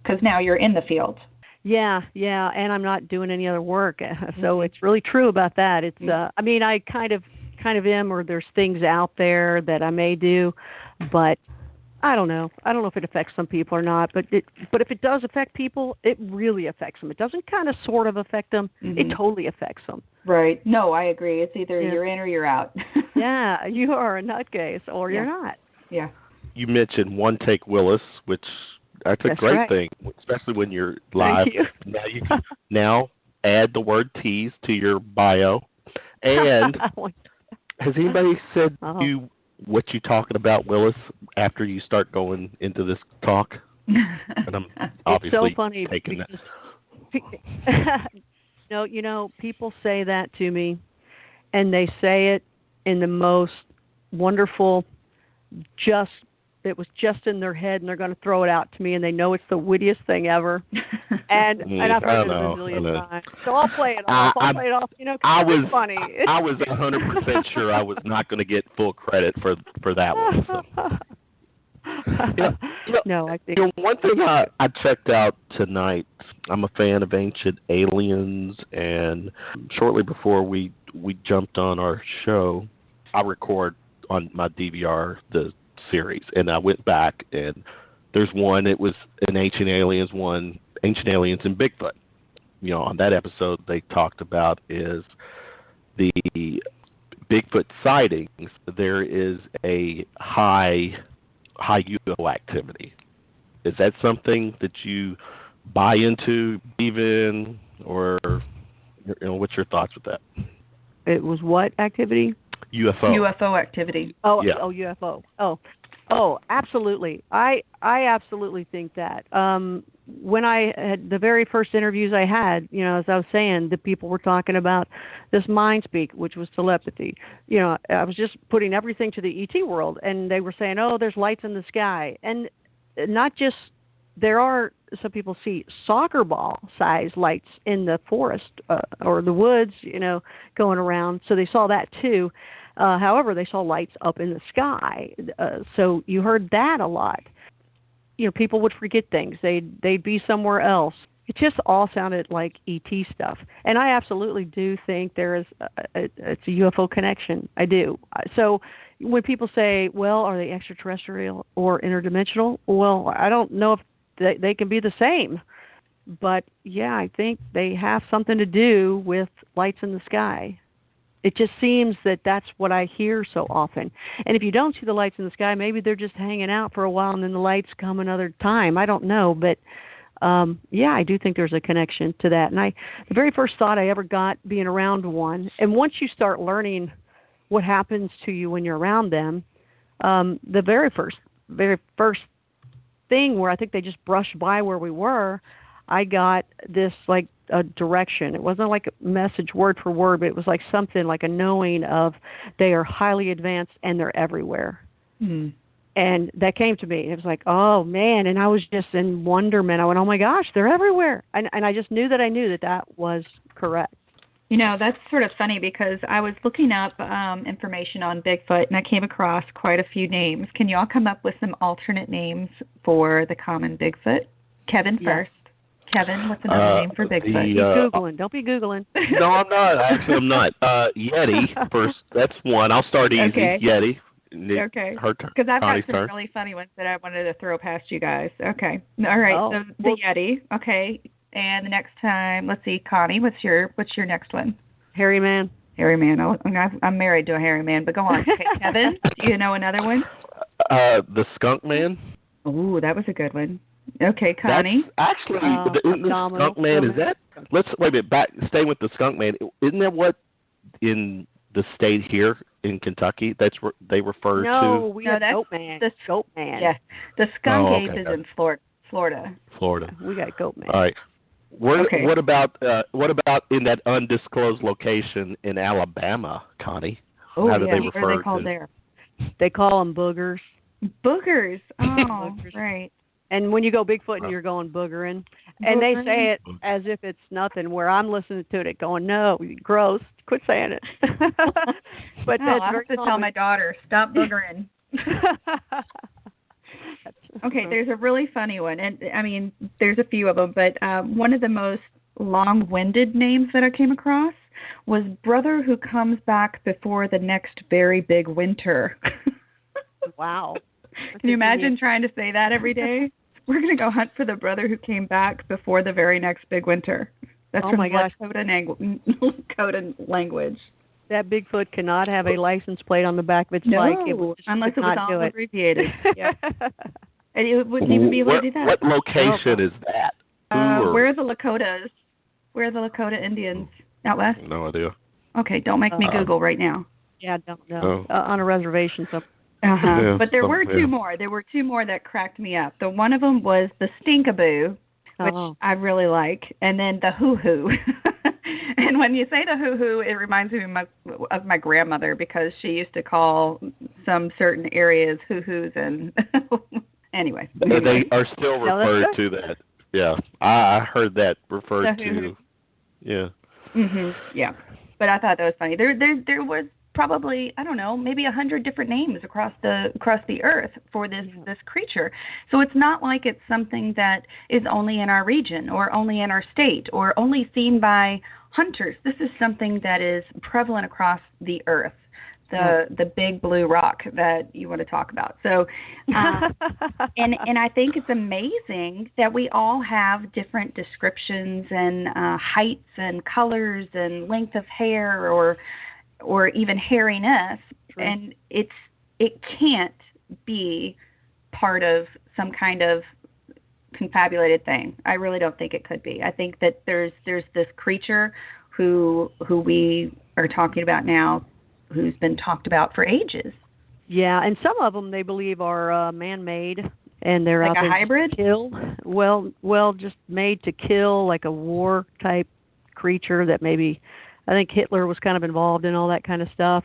Because now you're in the field. Yeah, and I'm not doing any other work, so it's really true about that. It's, I kind of am, or there's things out there that I may do, but I don't know. I don't know if it affects some people or not, but if it does affect people, it really affects them. It doesn't kind of sort of affect them. It totally affects them. Right. No, I agree. It's either you're in or you're out. Yeah, you are a nutcase or you're not. Yeah. You mentioned One Take Willis, which that's a great thing, especially when you're live. Thank you. Now add the word tease to your bio. And has anybody said to you what you talking about, Willis, after you start going into this talk? And I'm obviously it's so funny taking that. People say that to me, and they say it in the most wonderful, it was just in their head, and they're going to throw it out to me, and they know it's the wittiest thing ever. And I've heard it a million times. So I'll play it off. I'll play it off, because it's funny. I was 100% sure I was not going to get full credit for that one. So. No, I think. One thing I checked out tonight, I'm a fan of Ancient Aliens, and shortly before we jumped on our show, I record on my DVR the series, and I went back, and there's one, it was an Ancient Aliens one, Ancient Aliens and Bigfoot. On that episode they talked about is the Bigfoot sightings. There is a high UFO activity. Is that something that you buy into, believe in, or what's your thoughts with that? It was what activity? UFO activity. Oh, yeah. Oh, UFO. Oh, absolutely. I absolutely think that. When I had the very first interviews I had, as I was saying, the people were talking about this mind speak, which was telepathy. I was just putting everything to the ET world, and they were saying, oh, there's lights in the sky. And not just, there are, some people see soccer ball size lights in the forest or the woods, going around. So they saw that too. However, they saw lights up in the sky. So you heard that a lot. People would forget things. They'd be somewhere else. It just all sounded like ET stuff. And I absolutely do think there is it's a UFO connection. I do. So when people say, well, are they extraterrestrial or interdimensional? Well, I don't know if they can be the same. But, yeah, I think they have something to do with lights in the sky. It just seems that that's what I hear so often. And if you don't see the lights in the sky, maybe they're just hanging out for a while and then the lights come another time. I don't know. But, yeah, I do think there's a connection to that. And the very first thought I ever got being around one, and once you start learning what happens to you when you're around them, the very first thing where I think they just brushed by where we were, I got this like a direction. It wasn't like a message word for word, but it was like something like a knowing of they are highly advanced and they're everywhere. Mm. And that came to me. It was like, oh man. And I was just in wonderment. I went, oh my gosh, they're everywhere. And I just knew that was correct. That's sort of funny because I was looking up information on Bigfoot and I came across quite a few names. Can you all come up with some alternate names for the common Bigfoot? Kevin first. Kevin, what's another name for Bigfoot? Keep Googling. Don't be Googling. No, I'm not. Actually, I'm not. Yeti first. That's one. I'll start easy. Okay. Yeti. Okay. Because I've got some really funny ones that I wanted to throw past you guys. Okay. All right. So the Yeti. Okay. And the next time, let's see, Connie, what's your next one? Hairy man. Hairy man. I'm married to a hairy man, but go on. Okay, Kevin, do you know another one? The skunk man. Ooh, that was a good one. Okay, Connie. That's actually, the skunk man, is that? Let's wait a minute. Stay with the skunk man. Isn't that what in the state here in Kentucky? That's what they refer to. No, that's goat man. The goat man. Yeah, the skunk ape is in Florida. We got goat man. All right. What about in that undisclosed location in Alabama, Connie? Oh, How do they refer what are they called there? They call them boogers. Boogers. Oh, right. And when you go Bigfooting, you're going boogering. And they say it as if it's nothing, where I'm listening to it going, no, gross, quit saying it. But no, I have to tell my daughter, stop boogering. Okay, there's a really funny one. And, I mean, there's a few of them, but one of the most long-winded names that I came across was Brother Who Comes Back Before the Next Very Big Winter. Wow. Can you imagine trying to say that every day? We're going to go hunt for the brother who came back before the very next big winter. That's from Lakota language. That Bigfoot cannot have a license plate on the back of its bike. Unless it was all abbreviated. Yeah. And it wouldn't even be able to do that. What location is that? Where are the Lakotas? Where are the Lakota Indians? Out west? No idea. Okay, don't make me Google right now. Yeah, don't know. On a reservation, so. Yeah, but there were two more. There were two more that cracked me up. The one of them was the stinkaboo, which I really like, and then the hoo-hoo. And when you say the hoo-hoo, it reminds me of my grandmother because she used to call some certain areas, hoo-hoos, and anyway. They are still referred to that. Yeah, I heard that referred to. Yeah. Yeah, but I thought that was funny. There was probably, I don't know, maybe 100 different names across the earth for this creature. So it's not like it's something that is only in our region or only in our state or only seen by hunters. This is something that is prevalent across the earth. The big blue rock that you want to talk about. So, and I think it's amazing that we all have different descriptions and heights and colors and length of hair or even hairiness, and it can't be part of some kind of confabulated thing. I really don't think it could be. I think that there's this creature who we are talking about now, who's been talked about for ages. Yeah, and some of them they believe are man-made, and they're like out a there hybrid. To kill. Well, just made to kill, like a war type creature that maybe. I think Hitler was kind of involved in all that kind of stuff.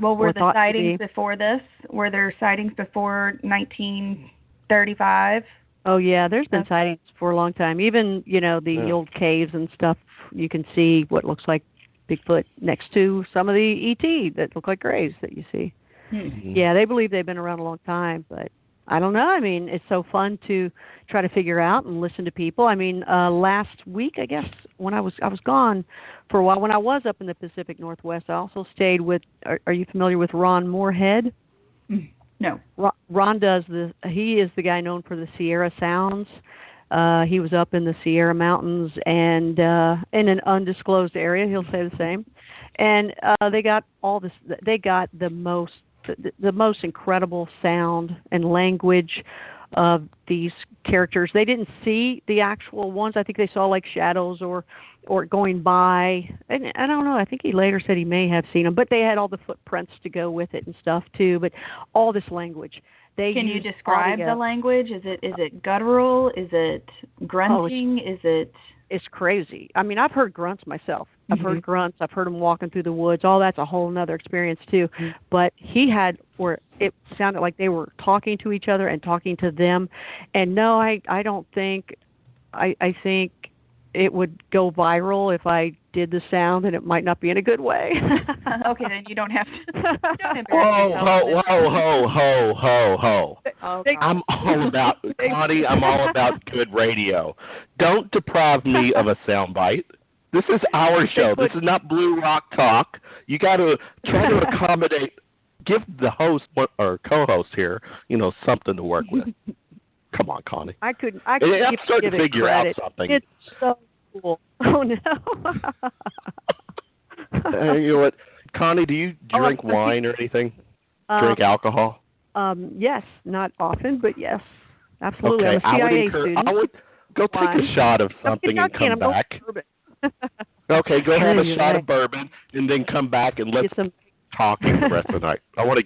Well, were the sightings before this? Were there sightings before 1935? Oh yeah, there's been sightings for a long time. Even the old caves and stuff. You can see what looks like Bigfoot next to some of the ET that look like grays that you see. Yeah, they believe they've been around a long time, but I don't know. I mean, it's so fun to try to figure out and listen to people. I mean, last week, I guess, when I was gone for a while, when I was up in the Pacific Northwest, I also stayed with, are you familiar with Ron Moorhead? No. Ron he is the guy known for the Sierra Sounds. He was up in the Sierra Mountains and in an undisclosed area. He'll say the same. And they got the most incredible sound and language of these characters. They didn't see the actual ones. I think they saw like shadows or going by. And I don't know. I think he later said he may have seen them, but they had all the footprints to go with it and stuff too. But all this language. Can you describe the language? Is it guttural? Is it grunting? It's crazy. I mean, I've heard grunts myself. I've heard grunts. I've heard them walking through the woods. All that's a whole nother experience too. But he had where it sounded like they were talking to each other and talking to them. And no, I don't think. I think it would go viral if I did the sound, and it might not be in a good way. Okay, then you don't have to. Ho. I'm all about, Connie, I'm all about good radio. Don't deprive me of a soundbite. This is our show. This is not Blue Rock Talk. You got to try to accommodate, give the host or co-host here, something to work with. Come on, Connie. I'm starting to figure out something. It's so cool. Oh, no. You know what? Connie, do you drink wine or anything? Drink alcohol? Yes, not often, but yes. Absolutely. Okay. I'm a CIA student. I would go take a shot of something and come back. Okay, go have a shot of bourbon and then come back and let's talk the rest of the night. I want to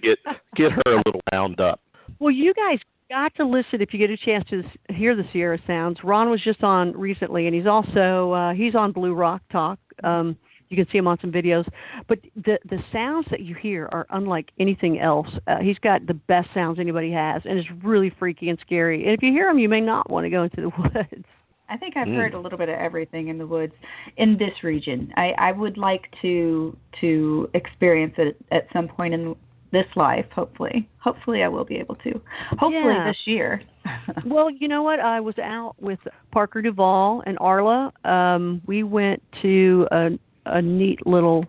get her a little wound up. Well, you guys got to listen if you get a chance to hear the Sierra Sounds. Ron was just on recently, and he's also he's on Blue Rock Talk. You can see him on some videos. But the sounds that you hear are unlike anything else. He's got the best sounds anybody has, and it's really freaky and scary. And if you hear them, you may not want to go into the woods. I think I've heard a little bit of everything in the woods in this region. I would like to experience it at some point in this life, hopefully. Hopefully I will be able to. Hopefully this year. Well, you know what? I was out with Parker Duvall and Arla. We went to a neat little,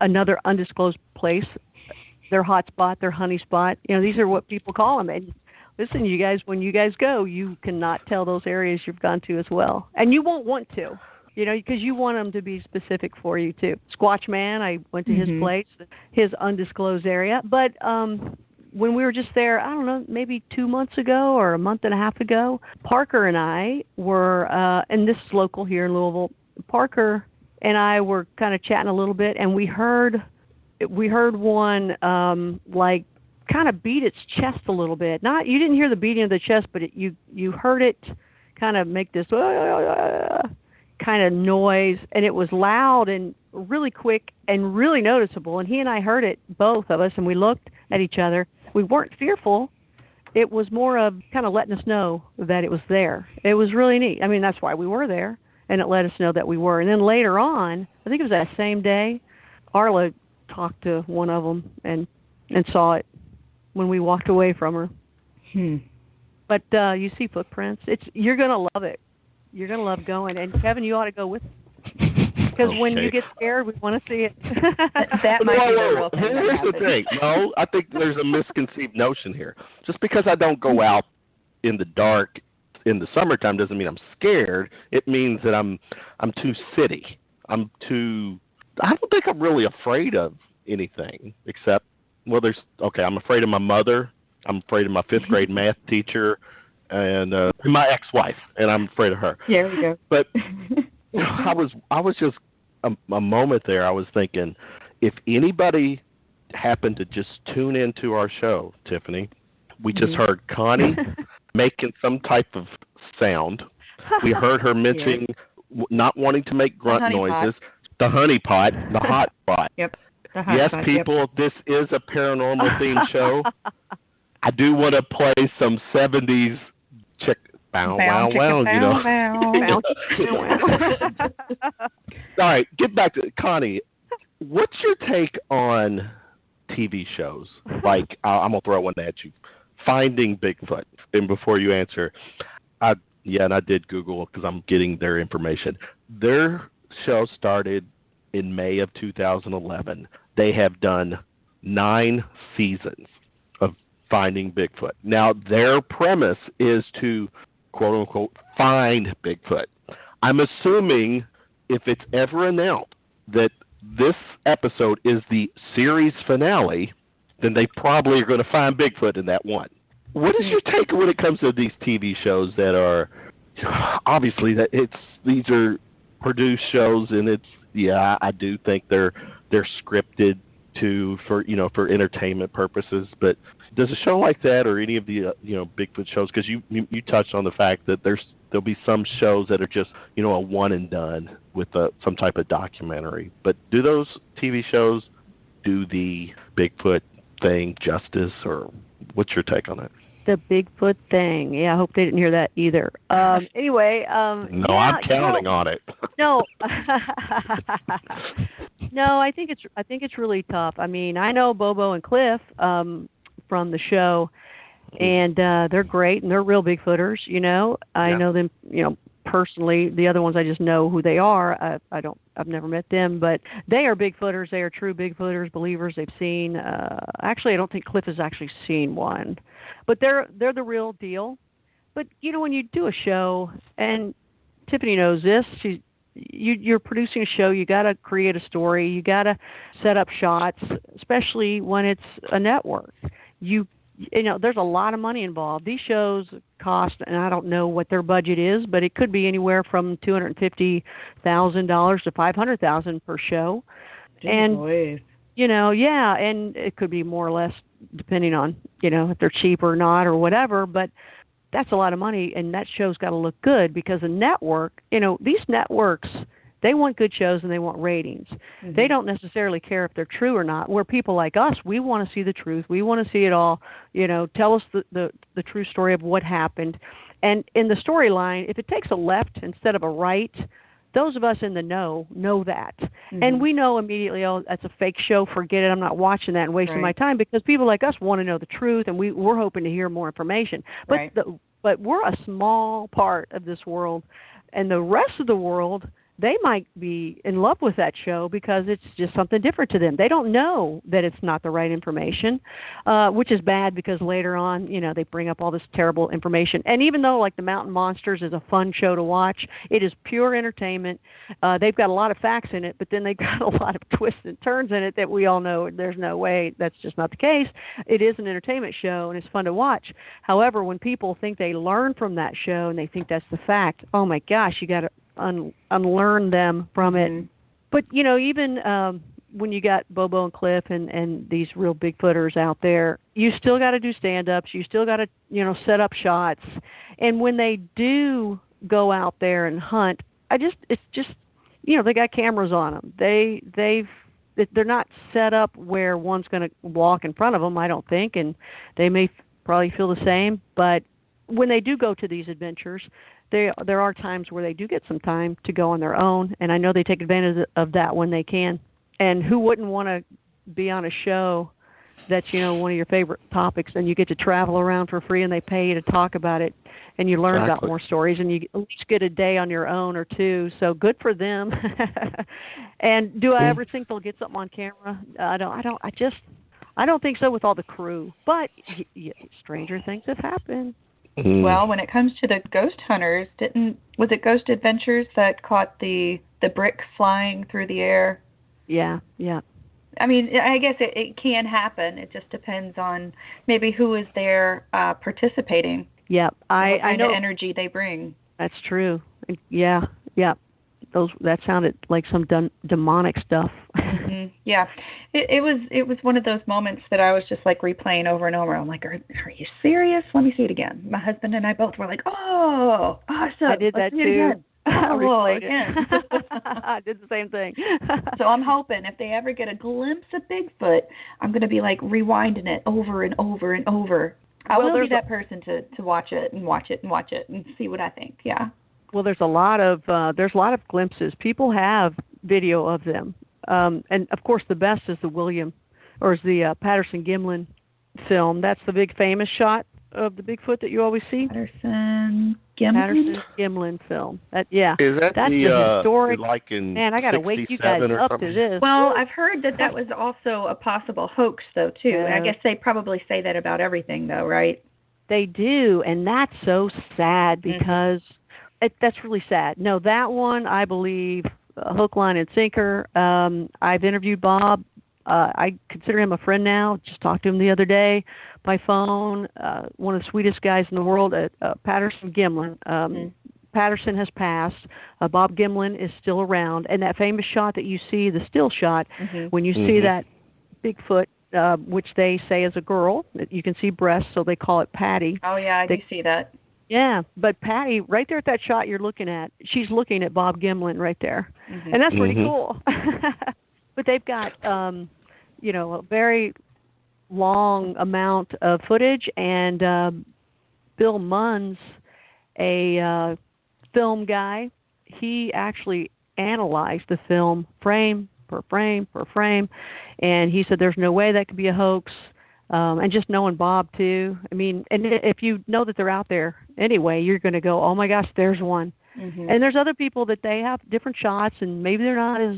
another undisclosed place. Their hot spot, their honey spot. These are what people call them. And listen, you guys, when you guys go, you cannot tell those areas you've gone to as well. And you won't want to. Because you want them to be specific for you, too. Squatch Man, I went to his place, his undisclosed area. But when we were just there, I don't know, maybe 2 months ago or a month and a half ago, Parker and I were, and this is local here in Louisville, Parker and I were kind of chatting a little bit, and we heard one, kind of beat its chest a little bit. You didn't hear the beating of the chest, but you heard it kind of make this kind of noise, and it was loud and really quick and really noticeable. And he and I heard it, both of us, and we looked at each other, we weren't fearful. It was more of kind of letting us know that it was there. It was really neat. I mean, that's why we were there, and it let us know that we were. And then later on, I think it was that same day, Arla talked to one of them and saw it when we walked away from her. But you see footprints. You're going to love it. You're going to love going. And, Kevin, you ought to go with it. Because when you get scared, we want to see it. That might be the real thing. Here's the thing. No, I think there's a misconceived notion here. Just because I don't go out in the dark in the summertime doesn't mean I'm scared. It means that I'm too city. I don't think I'm really afraid of anything except, I'm afraid of my mother. I'm afraid of my 5th grade math teacher and my ex-wife, and I'm afraid of her. Yeah, there we go. But I was just a moment there. I was thinking, if anybody happened to just tune into our show, Tiffany, we just heard Connie making some type of sound. We heard her mentioning not wanting to make grunt noises. The honey pot, the hot pot. Yep. Yes, people, this is a paranormal themed show. I do want to play some 70s chick bow wow wow, All right, get back to Connie. What's your take on TV shows? Like, I'm gonna throw one at you. Finding Bigfoot. And before you answer, and I did Google because I'm getting their information. Their show started in May of 2011. They have done 9 seasons of Finding Bigfoot. Now, their premise is to, quote unquote, find Bigfoot. I'm assuming if it's ever announced that this episode is the series finale, then they probably are going to find Bigfoot in that one. What is your take when it comes to these TV shows that are obviously these are produced shows, and I do think they're scripted for entertainment purposes, but does a show like that or any of the Bigfoot shows, because you touched on the fact that there'll be some shows that are just a one and done with some type of documentary, but do those TV shows do the Bigfoot thing justice, or what's your take on that? The Bigfoot thing. Yeah, I hope they didn't hear that either. Anyway. No, yeah, I'm counting on it. No. No, I think it's really tough. I mean, I know Bobo and Cliff from the show, and they're great, and they're real Bigfooters. I know them. Personally. The other ones I just know who they are. I've never met them, but they are Bigfooters. They are true Bigfooters, believers. They've seen. Actually, I don't think Cliff has actually seen one, but they're the real deal. But when you do a show, and Tiffany knows this, you're producing a show. You got to create a story. You got to set up shots, especially when it's a network. There's a lot of money involved. These shows cost, and I don't know what their budget is, but it could be anywhere from $250,000 to $500,000 per show. And and it could be more or less depending on if they're cheap or not or whatever. But that's a lot of money, and that show's got to look good, because a network, these networks, they want good shows and they want ratings. Mm-hmm. They don't necessarily care if they're true or not. Where people like us, we want to see the truth. We want to see it all. Tell us the true story of what happened. And in the storyline, if it takes a left instead of a right, those of us in the know that. Mm-hmm. And we know immediately, that's a fake show. Forget it. I'm not watching that and wasting my time, because people like us want to know the truth, and we're hoping to hear more information. But but we're a small part of this world, and the rest of the world, they might be in love with that show because it's just something different to them. They don't know that it's not the right information, which is bad, because later on, they bring up all this terrible information. And even though, like, the Mountain Monsters is a fun show to watch, it is pure entertainment. They've got a lot of facts in it, but then they've got a lot of twists and turns in it that we all know there's no way that's just not the case. It is an entertainment show, and it's fun to watch. However, when people think they learn from that show and they think that's the fact, oh my gosh, you got to unlearn them from it. But even when you got Bobo and Cliff and these real Bigfooters out there, you still got to do stand-ups. You still got to set up shots. And when they do go out there and hunt, it's just they got cameras on them. They've they're not set up where one's going to walk in front of them, I don't think, and they may probably feel the same. But when they do go to these adventures, there are times where they do get some time to go on their own, and I know they take advantage of that when they can. And who wouldn't want to be on a show that's, one of your favorite topics, and you get to travel around for free and they pay you to talk about it, and you learn about more stories, and you at least get a day on your own or two. So good for them. And do I ever think they'll get something on camera? I don't think so with all the crew. But stranger things have happened. Well, when it comes to the ghost hunters, was it Ghost Adventures that caught the brick flying through the air? Yeah. I mean, I guess it can happen. It just depends on maybe who is there participating. Yeah, I know energy they bring. That's true. Yeah. That sounded like some demonic stuff. Mm-hmm. Yeah, it was one of those moments that I was just like replaying over and over. I'm like, are you serious? Let me see it again. My husband and I both were like, oh, awesome. I did that too. Again. I did the same thing. So I'm hoping if they ever get a glimpse of Bigfoot, I'm going to be like rewinding it over and over and over. I will be that person to watch it and watch it and watch it and see what I think. Yeah. Well, there's a lot of glimpses. People have video of them, and of course the best is the Patterson-Gimlin film. That's the big famous shot of the Bigfoot that you always see. Patterson-Gimlin film. Is that that's the historic? like in man, I got to wake you guys up to this. Well, I've heard that was also a possible hoax, though, too. Yeah. I guess they probably say that about everything, though, right? They do, and that's so sad because that's really sad. No, that one, I believe, hook, line, and sinker. I've interviewed Bob. I consider him a friend now. Just talked to him the other day by phone. One of the sweetest guys in the world at Patterson-Gimlin. Patterson has passed. Bob Gimlin is still around. And that famous shot that you see, the still shot, when you see that Bigfoot, which they say is a girl, you can see breasts, so they call it Patty. Oh, yeah, I do see that. Yeah, but Patty, right there at that shot you're looking at, she's looking at Bob Gimlin right there. And that's pretty cool. But they've got, a very long amount of footage, and Bill Munn's a film guy. He actually analyzed the film frame per frame per frame, and he said there's no way that could be a hoax. And just knowing Bob too, I mean, and if you know that they're out there anyway, you're going to go, oh my gosh, there's one. And there's other people that they have different shots, and maybe they're not as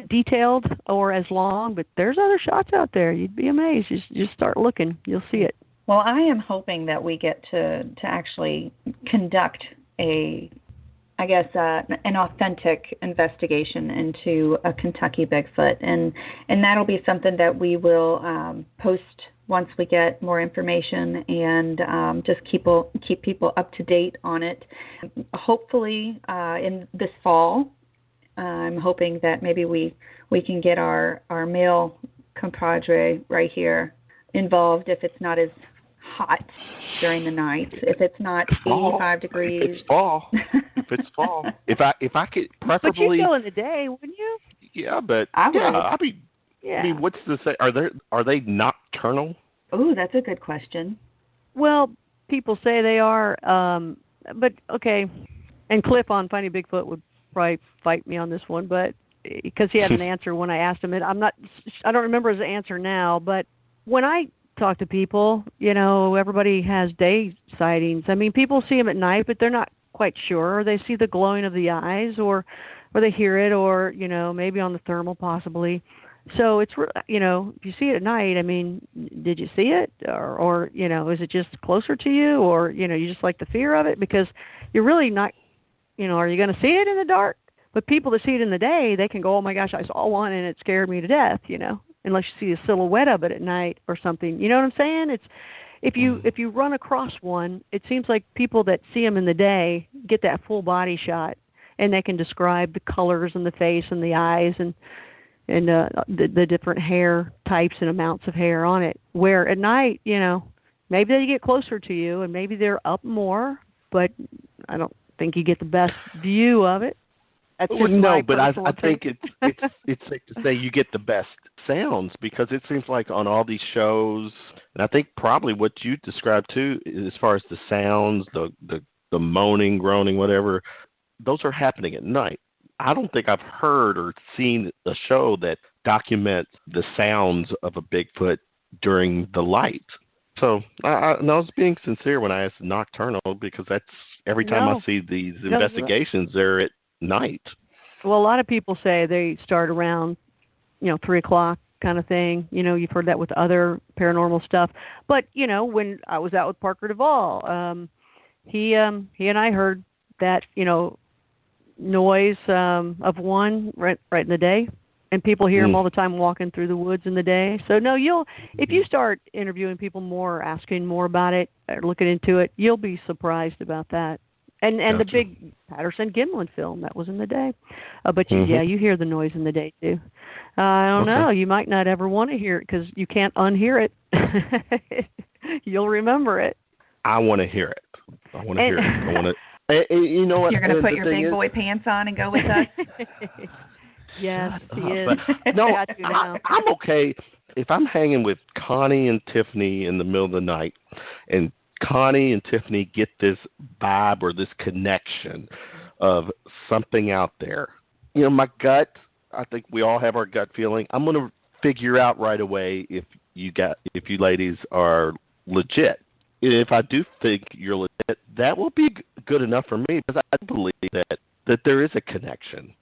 detailed or as long, but there's other shots out there. You'd be amazed. Just start looking, you'll see it. Well, I am hoping that we get to actually conduct an authentic investigation into a Kentucky Bigfoot, and that'll be something that we will post once we get more information, and just keep people up to date on it. Hopefully, in this fall, I'm hoping that maybe we can get our male compadre right here involved if it's not as hot during the night. If it's not 85 degrees. If it's fall. If I could preferably. But you'd go in the day, wouldn't you? Yeah, but I would. I mean, what's the say? Are they nocturnal? Oh, that's a good question. Well, people say they are, but okay. And Cliff on Finding Bigfoot would probably fight me on this one, but because he had an answer when I asked him it. I don't remember his answer now, but when I talk to people, everybody has day sightings. I mean, people see them at night, but they're not quite sure. They see the glowing of the eyes, or they hear it, or maybe on the thermal possibly. So it's if you see it at night, I mean, did you see it, or is it just closer to you, or you just like the fear of it, because you're really not. Are you going to see it in the dark? But people that see it in the day, they can go, oh my gosh, I saw one and it scared me to death, unless you see a silhouette of it at night or something. You know what I'm saying? It's if you run across one, it seems like people that see them in the day get that full body shot, and they can describe the colors and the face and the eyes and the different hair types and amounts of hair on it. Where at night, maybe they get closer to you and maybe they're up more, but I don't think you get the best view of it. That's well, just no, but I think opinion. it's safe to say you get the best sounds because it seems like on all these shows, and I think probably what you described too, as far as the sounds, the moaning, groaning, whatever, those are happening at night. I don't think I've heard or seen a show that documents the sounds of a Bigfoot during the light. So I was being sincere when I asked nocturnal because that's every time I see these investigations, they're at night. Well, a lot of people say they start around, 3 o'clock kind of thing. You've heard that with other paranormal stuff. But, when I was out with Parker Duvall, he and I heard that, noise of one right in the day. And people hear them all the time walking through the woods in the day. So, no, if you start interviewing people more, asking more about it, or looking into it, you'll be surprised about that. And the big Patterson-Gimlin film, that was in the day. But, you hear the noise in the day, too. I don't know. You might not ever want to hear it because you can't unhear it. You'll remember it. I want to hear it. I want to hear it. I want to. You know what? You're going to put your big boy pants on and go with us? Yes, he is. No, I'm okay if I'm hanging with Connie and Tiffany in the middle of the night, and Connie and Tiffany get this vibe or this connection of something out there. My gut, I think we all have our gut feeling. I'm going to figure out right away if you ladies are legit. If I do think you're legit, that will be good enough for me because I believe that there is a connection.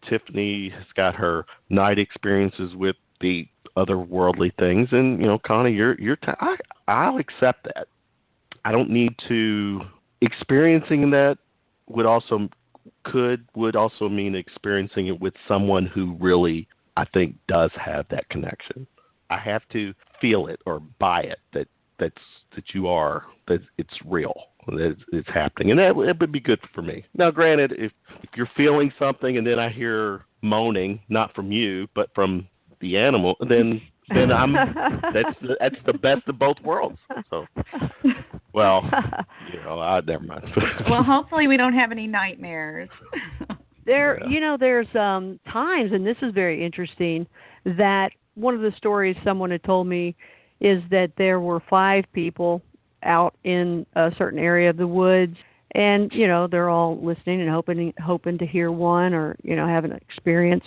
Tiffany has got her night experiences with the otherworldly things, and Connie, I'll accept that. I don't need to. Experiencing that would also mean experiencing it with someone who really, I think, does have that connection. I have to feel it or buy it that it's real. It's happening, and that would be good for me. Now, granted, if you're feeling something and then I hear moaning, not from you, but from the animal, then that's the best of both worlds. So, well, never mind. Well, hopefully we don't have any nightmares. There's times, and this is very interesting, that one of the stories someone had told me is that there were 5 people out in a certain area of the woods, and they're all listening and hoping to hear one or have an experience.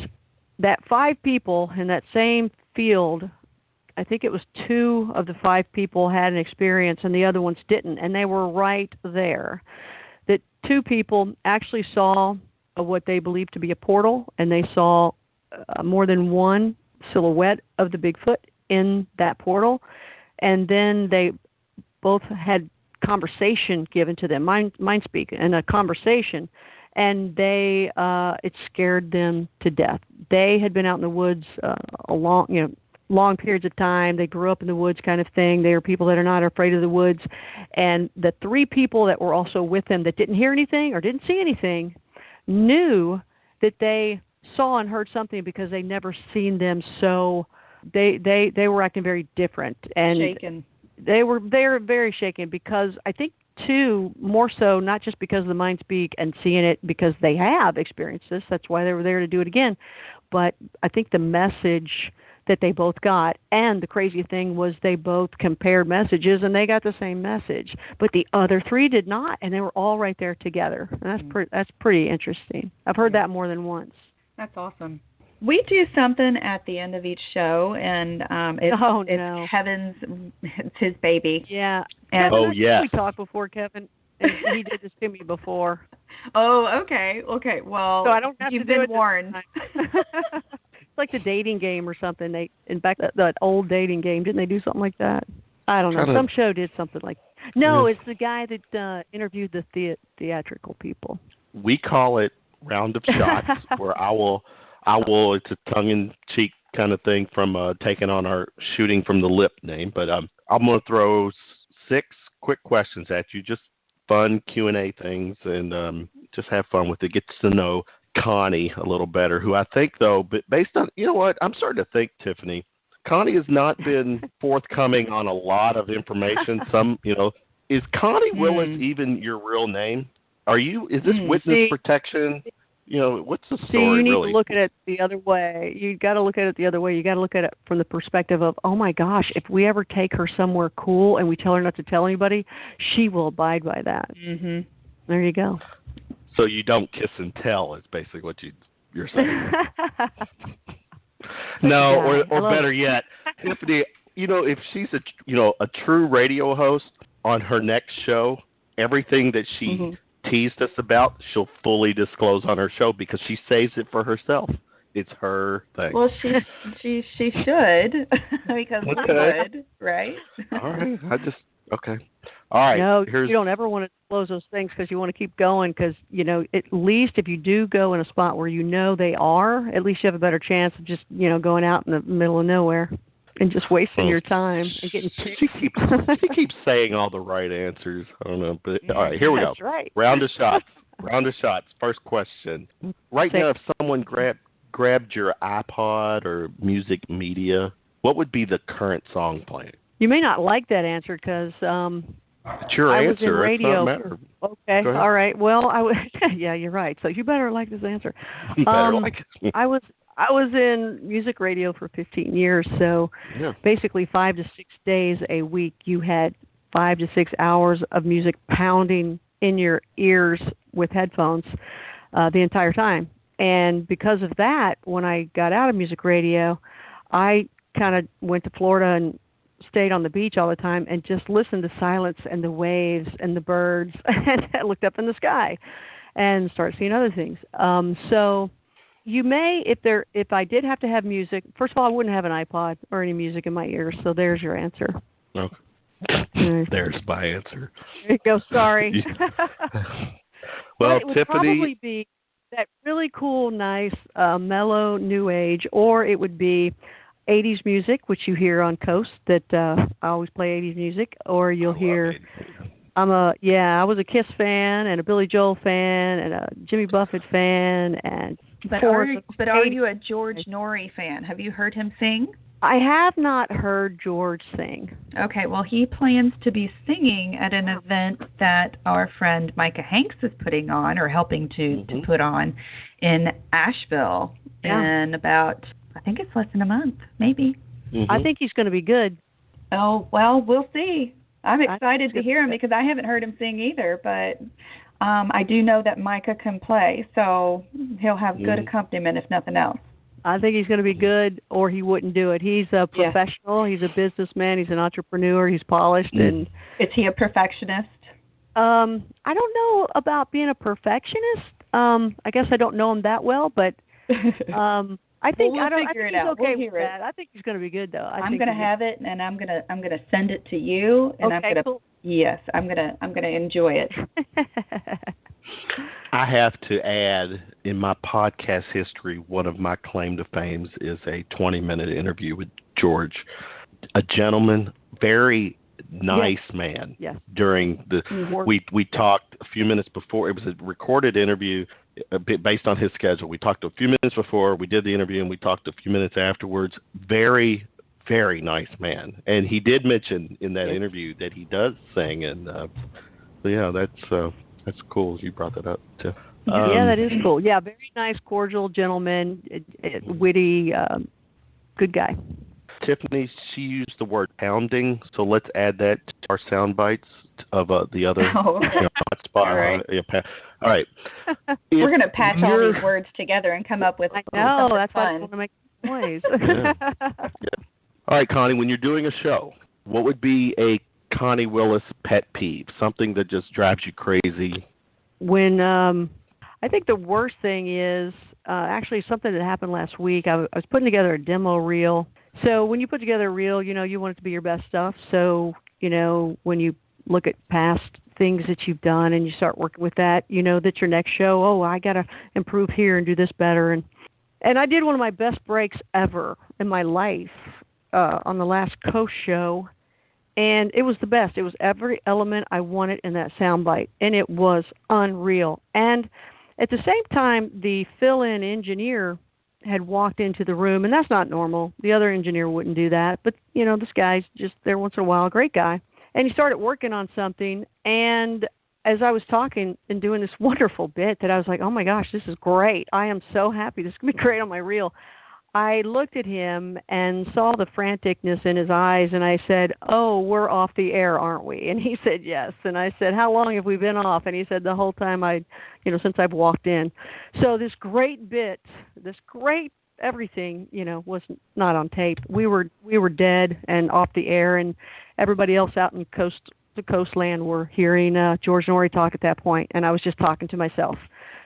That 5 people in that same field, I think it was 2 of the 5 people had an experience and the other ones didn't, and they were right there. That 2 people actually saw what they believed to be a portal, and they saw more than one silhouette of the Bigfoot in that portal, and then they both had conversation given to them, mind speak, and a conversation, and it scared them to death. They had been out in the woods long periods of time. They grew up in the woods, kind of thing. They are people that are not afraid of the woods, and the 3 people that were also with them that didn't hear anything or didn't see anything knew that they saw and heard something because they never seen them. So they were acting very different and shaken. They were very shaken because I think too, more so not just because of the mind speak and seeing it because they have experienced this. That's why they were there to do it again. But I think the message that they both got, and the crazy thing was they both compared messages and they got the same message, but the other 3 did not, and they were all right there together. And that's pretty interesting. I've heard that more than once. That's awesome. We do something at the end of each show, and it's Kevin's, it's his baby. Yeah. And yes. We talked before, Kevin. And he did this to me before. Oh, okay. Well, so I don't have you've to been warned. It's like the dating game or something. In fact, that old dating game, didn't they do something like that? I don't know. Some show did something like that. No, it's the guy that interviewed the theatrical people. We call it Round of Shots, where I will, it's a tongue-in-cheek kind of thing from taking on our Shooting from the Lip name. But I'm going to throw 6 quick questions at you, just fun Q&A things, and just have fun with it. Get to know Connie a little better, who I think, though, but based on, I'm starting to think, Tiffany, Connie has not been forthcoming on a lot of information. Is Connie Willis even your real name? Is this witness protection? what's the story See, you need really? to look at it the other way. You got to look at it the other way. You got to look at it from the perspective of, oh my gosh, if we ever take her somewhere cool and we tell her not to tell anybody, she will abide by that. Mm-hmm. There you go. So you don't kiss and tell is basically what you're saying. No, or better yet, Tiffany, if she's a true radio host on her next show, everything that she teased us about, she'll fully disclose on her show because she saves it for herself. It's her thing. Well, she should because we would, right? All right. Okay. All right. No, you don't ever want to disclose those things because you want to keep going because, at least if you do go in a spot where they are, at least you have a better chance of just, going out in the middle of nowhere and just wasting your time and getting she keeps saying all the right answers. I don't know. But all right, here we go. That's right. Round of shots. First question. Right now, if someone grabbed your iPod or music media, what would be the current song playing? You may not like that answer because it's your answer. Was in radio. It doesn't matter. Okay. All right. Well, yeah, you're right. So you better like this answer. Better like it. I was in music radio for 15 years, so basically 5 to 6 days a week you had 5 to 6 hours of music pounding in your ears with headphones the entire time. And because of that, when I got out of music radio, I kind of went to Florida and stayed on the beach all the time and just listened to silence and the waves and the birds and I looked up in the sky and started seeing other things. So you may, if I did have to have music, first of all, I wouldn't have an iPod or any music in my ears. So there's your answer. Okay. There's my answer. There you go. Sorry. Well, it would Tiffany, probably be that really cool, nice, mellow new age, or it would be 80s music, which you hear on Coast. That I always play 80s music, or you'll hear. I was a Kiss fan and a Billy Joel fan and a Jimmy Buffett fan and. But are you a George Norrie fan? Have you heard him sing? I have not heard George sing. Okay, well, he plans to be singing at an event that our friend Micah Hanks is putting on or helping to put on in Asheville in about, I think it's less than a month, maybe. I think he's going to be good. Oh, well, we'll see. I'm excited to hear him because I haven't heard him sing either, but I do know that Micah can play, so he'll have good accompaniment if nothing else. I think he's going to be good, or he wouldn't do it. He's a professional. He's a businessman. He's an entrepreneur. He's polished. And is he a perfectionist? I don't know about being a perfectionist. I guess I don't know him that well, but I think we'll figure it out. Okay we'll hear with it. that. I think he's going to be good, though. I'm going to have it, and I'm going to send it to you, and I'm going to I'm going to enjoy it. I have to add, in my podcast history, one of my claim to fame is a 20-minute interview with George, a gentleman, very nice man. Yes. During the we talked a few minutes before. It was a recorded interview based on his schedule. We talked a few minutes before we did the interview, and we talked a few minutes afterwards. Very, very nice man, and he did mention in that interview that he does sing, and that's cool. You brought that up too. That is cool. Yeah, very nice, cordial gentleman, witty, good guy. Tiffany, she used the word pounding, so let's add that to our sound bites of the other hot spot. All right. All right. We're going to patch all these words together and come up with something that's fun. why I want to make noise. All right, Connie, when you're doing a show, what would be a Connie Willis pet peeve, something that just drives you crazy? When I think the worst thing is actually something that happened last week. I was putting together a demo reel. So when you put together a reel, you want it to be your best stuff. So, when you look at past things that you've done and you start working with that, that your next show, I got to improve here and do this better. And I did one of my best breaks ever in my life on the last Coast show. And it was the best. It was every element I wanted in that soundbite, and it was unreal. And at the same time, the fill-in engineer had walked into the room, and that's not normal. The other engineer wouldn't do that. But, this guy's just there once in a while, a great guy. And he started working on something, and as I was talking and doing this wonderful bit that I was like, oh my gosh, this is great. I am so happy. This is going to be great on my reel. I looked at him and saw the franticness in his eyes, and I said, oh, we're off the air, aren't we? And he said, yes. And I said, how long have we been off? And he said, the whole time since I've walked in. So this great bit, this great everything, was not on tape. We were dead and off the air, and everybody else out in the coastland were hearing George Norrie talk at that point, and I was just talking to myself.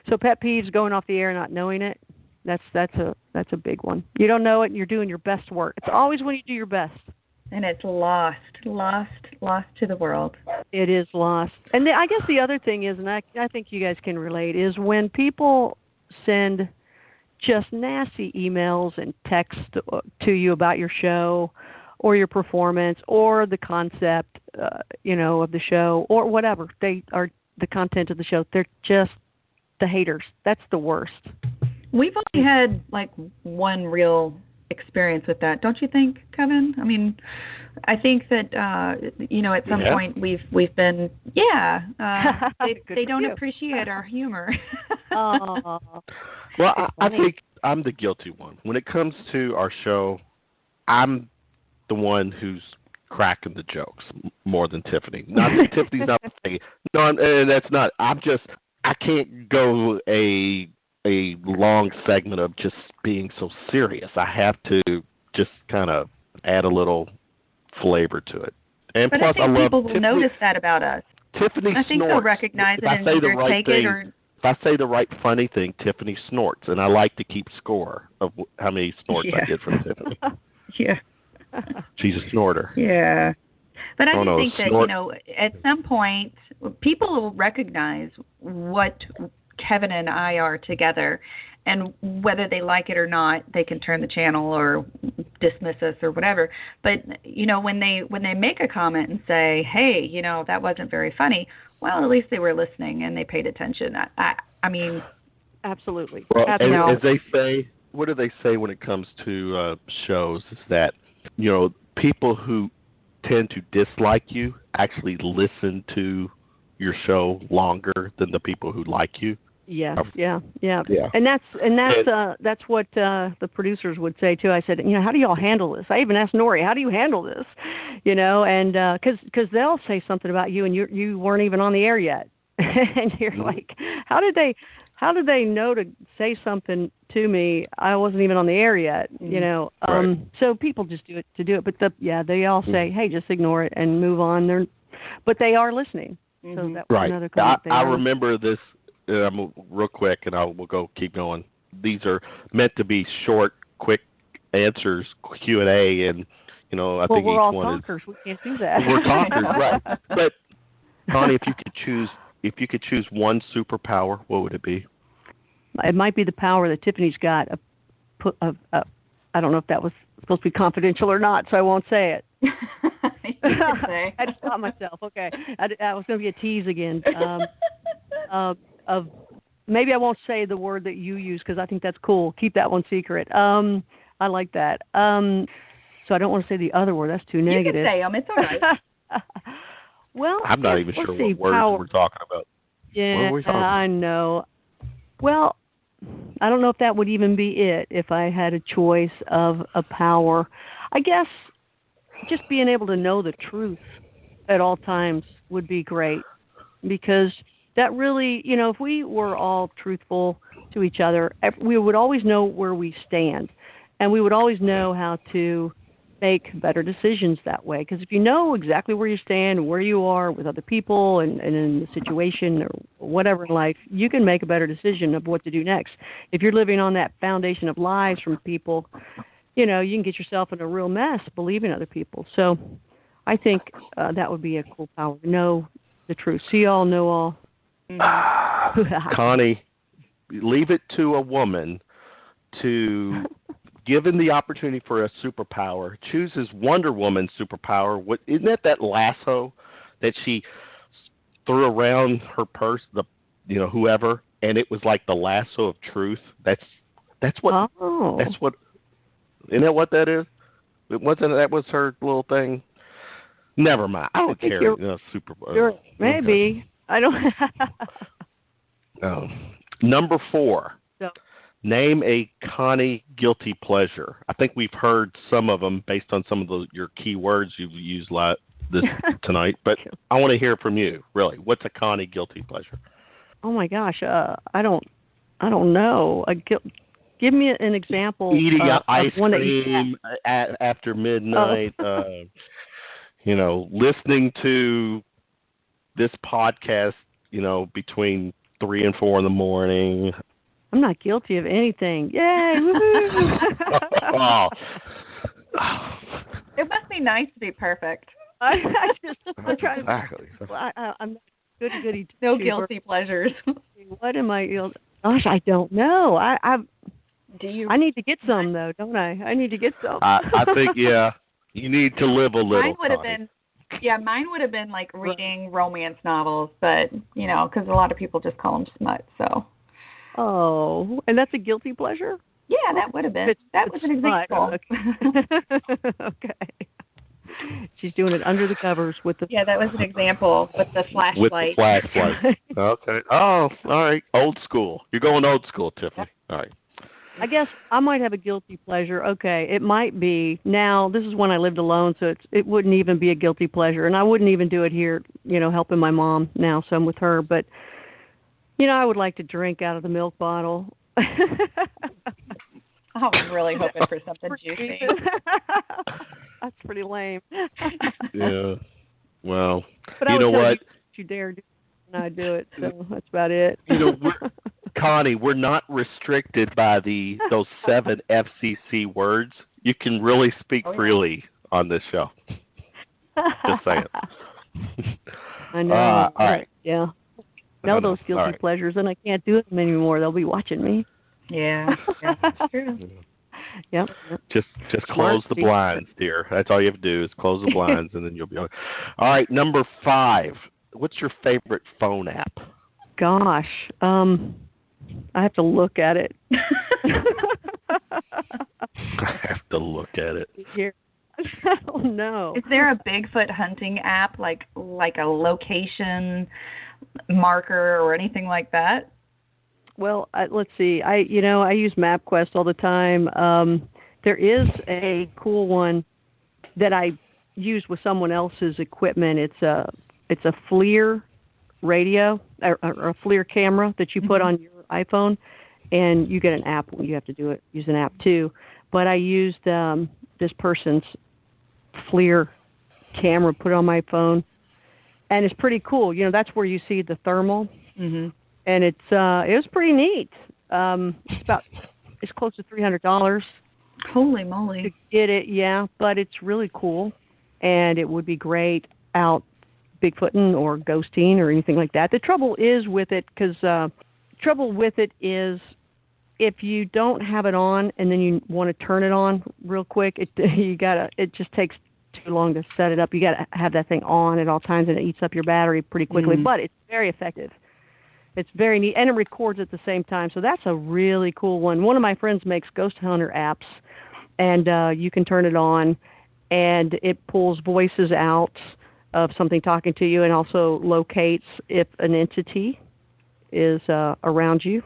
So pet peeves, going off the air and not knowing it, that's a big one. You don't know it, and you're doing your best work. It's always when you do your best. And it's lost to the world. It is lost. And I guess the other thing is, and I think you guys can relate, is when people send just nasty emails and text to you about your show or your performance or the concept, of the show or whatever. They are the content of the show. They're just the haters. That's the worst. We've only had like one real experience with that, don't you think, Kevin? I mean, I think that at some point we've been they don't appreciate our humor. Well, I think I'm the guilty one when it comes to our show. I'm the one who's cracking the jokes more than Tiffany. Not that Tiffany's not funny. No, that's not. I can't go a long segment of just being so serious. I have to just kind of add a little flavor to it. And but plus, I think people love will notice that about us. Tiffany I think snorts. they'll recognize it and either take it or. If I say the right funny thing, Tiffany snorts, and I like to keep score of how many snorts I get from Tiffany. Yeah. She's a snorter. Yeah. But I think that, at some point, people will recognize what Kevin and I are together, and whether they like it or not, they can turn the channel or dismiss us or whatever. But, when they make a comment and say, hey, that wasn't very funny, well, at least they were listening and they paid attention. I mean, absolutely. Well, as they say, what do they say when it comes to shows is that, people who tend to dislike you actually listen to your show longer than the people who like you. Yes, yeah. And that's what the producers would say too. I said, how do y'all handle this? I even asked Norrie, how do you handle this? And because they'll say something about you and you weren't even on the air yet, and you're like, how did they know to say something to me? I wasn't even on the air yet, Right. So people just do it to do it. But they all say, hey, just ignore it and move on. But they are listening. So that was another comment. I remember this. Real quick, and we'll keep going. These are meant to be short, quick answers, Q&A, and I think we're all each one talkers. We can't do that. We're talkers, right? But Connie, if you could choose one superpower, what would it be? It might be the power that Tiffany's got. I don't know if that was supposed to be confidential or not, so I won't say it. I just stopped myself. Okay, I was going to be a tease again. Of maybe I won't say the word that you use because I think that's cool. Keep that one secret. I like that. So I don't want to say the other word. That's too negative. You can say them. It's all right. Well, I'm not even sure what words we're talking about. Yeah, I know. Well, I don't know if that would even be it if I had a choice of a power. I guess just being able to know the truth at all times would be great because that really, if we were all truthful to each other, we would always know where we stand, and we would always know how to make better decisions that way. Because if you know exactly where you stand and where you are with other people and in the situation or whatever in life, you can make a better decision of what to do next. If you're living on that foundation of lies from people, you can get yourself in a real mess believing other people. So I think that would be a cool power, to know the truth. See all, know all. Connie, leave it to a woman to, given the opportunity for a superpower, chooses Wonder Woman's superpower. Isn't that lasso that she threw around her purse, whoever, and it was like the lasso of truth? That's what. Oh. That's what. Isn't that what that is? That was her little thing? Never mind. I don't care. Superpower. Maybe. I don't. Number 4. So, name a Connie guilty pleasure. I think we've heard some of them based on some of your key words you've used tonight, but I want to hear from you. Really, what's a Connie guilty pleasure? Oh my gosh, I don't know. Give me an example. Eating ice one cream after midnight. Listening to this podcast. Between 3 and 4 in the morning. I'm not guilty of anything. Yay! Woo-hoo. Oh. It must be nice to be perfect. I'm trying exactly. I'm goody. No guilty pleasures. What am I? Gosh, I don't know. Do you? I need to get some though, don't I? I need to get some. I think you need to live a little. Mine would have been like reading romance novels, but because a lot of people just call them smut. So. Oh, and that's a guilty pleasure? Yeah, that would have been. That was an example. Okay. She's doing it under the covers with the. Yeah, that was an example with the flashlight. With the flashlight. Okay. Oh, all right. Old school. You're going old school, Tiffany. All right. I guess I might have a guilty pleasure. Okay, it might be. Now, this is when I lived alone, so it wouldn't even be a guilty pleasure, and I wouldn't even do it here. Helping my mom now, so I'm with her, but. I would like to drink out of the milk bottle. I'm really hoping for something juicy. That's pretty lame. Yeah. Well, but you know what? You dare do it, and I do it, so that's about it. Connie, we're not restricted by those 7 FCC words. You can really speak freely on this show. Just saying. I know. All right. Yeah. Know those guilty pleasures, and I can't do them anymore. They'll be watching me. Yeah, that's true. Yep. Just close the blinds, dear. That's all you have to do is close the blinds, and then you'll be all right. Number 5. What's your favorite phone app? Gosh, I have to look at it. I have to look at it. Here. I don't know. Is there a Bigfoot hunting app like a location marker or anything like that? Well, let's see. I use MapQuest all the time. There is a cool one that I use with someone else's equipment. It's a FLIR radio or a FLIR camera that you put on your iPhone, and you get an app. You have to use an app too. But I used this person's FLIR camera, put it on my phone. And it's pretty cool. That's where you see the thermal. Mm-hmm. And it was pretty neat. It's close to $300. Holy moly. To get it, yeah. But it's really cool. And it would be great out Bigfooting or ghosting or anything like that. The trouble with it is if you don't have it on and then you want to turn it on real quick, it just takes too long to set it up. You got to have that thing on at all times, and it eats up your battery pretty quickly. Mm-hmm. But it's very effective. It's very neat, and it records at the same time. So that's a really cool one. One of my friends makes ghost hunter apps, and you can turn it on, and it pulls voices out of something talking to you, and also locates if an entity is around you.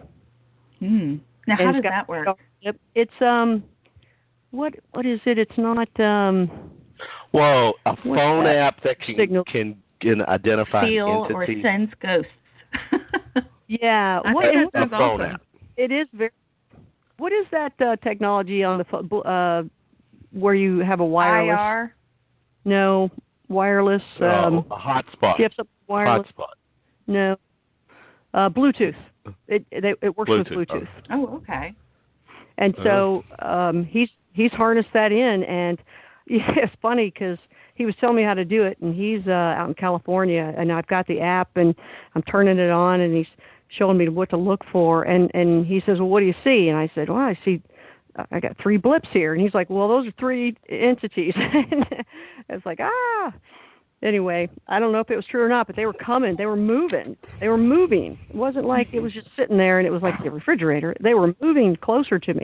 Hmm. Now, how does that work? It's what is it? It's not. Well, a phone app that can identify feel entities. Or sense ghosts. Yeah, that's phone awesome. app. It is very. What is that technology on the phone where you have a wireless? IR? No, wireless. A hotspot. You have some wireless. Hotspot. No, Bluetooth. It works with Bluetooth. Oh, okay. And so he's harnessed that in, and it's funny because he was telling me how to do it, and he's out in California, and I've got the app, and I'm turning it on, and he's showing me what to look for, and he says, well, what do you see? And I said, well, I got 3 blips here, and he's like, well, those are 3 entities. It's like, Anyway, I don't know if it was true or not, but they were coming. They were moving. It wasn't like it was just sitting there and it was like the refrigerator. They were moving closer to me.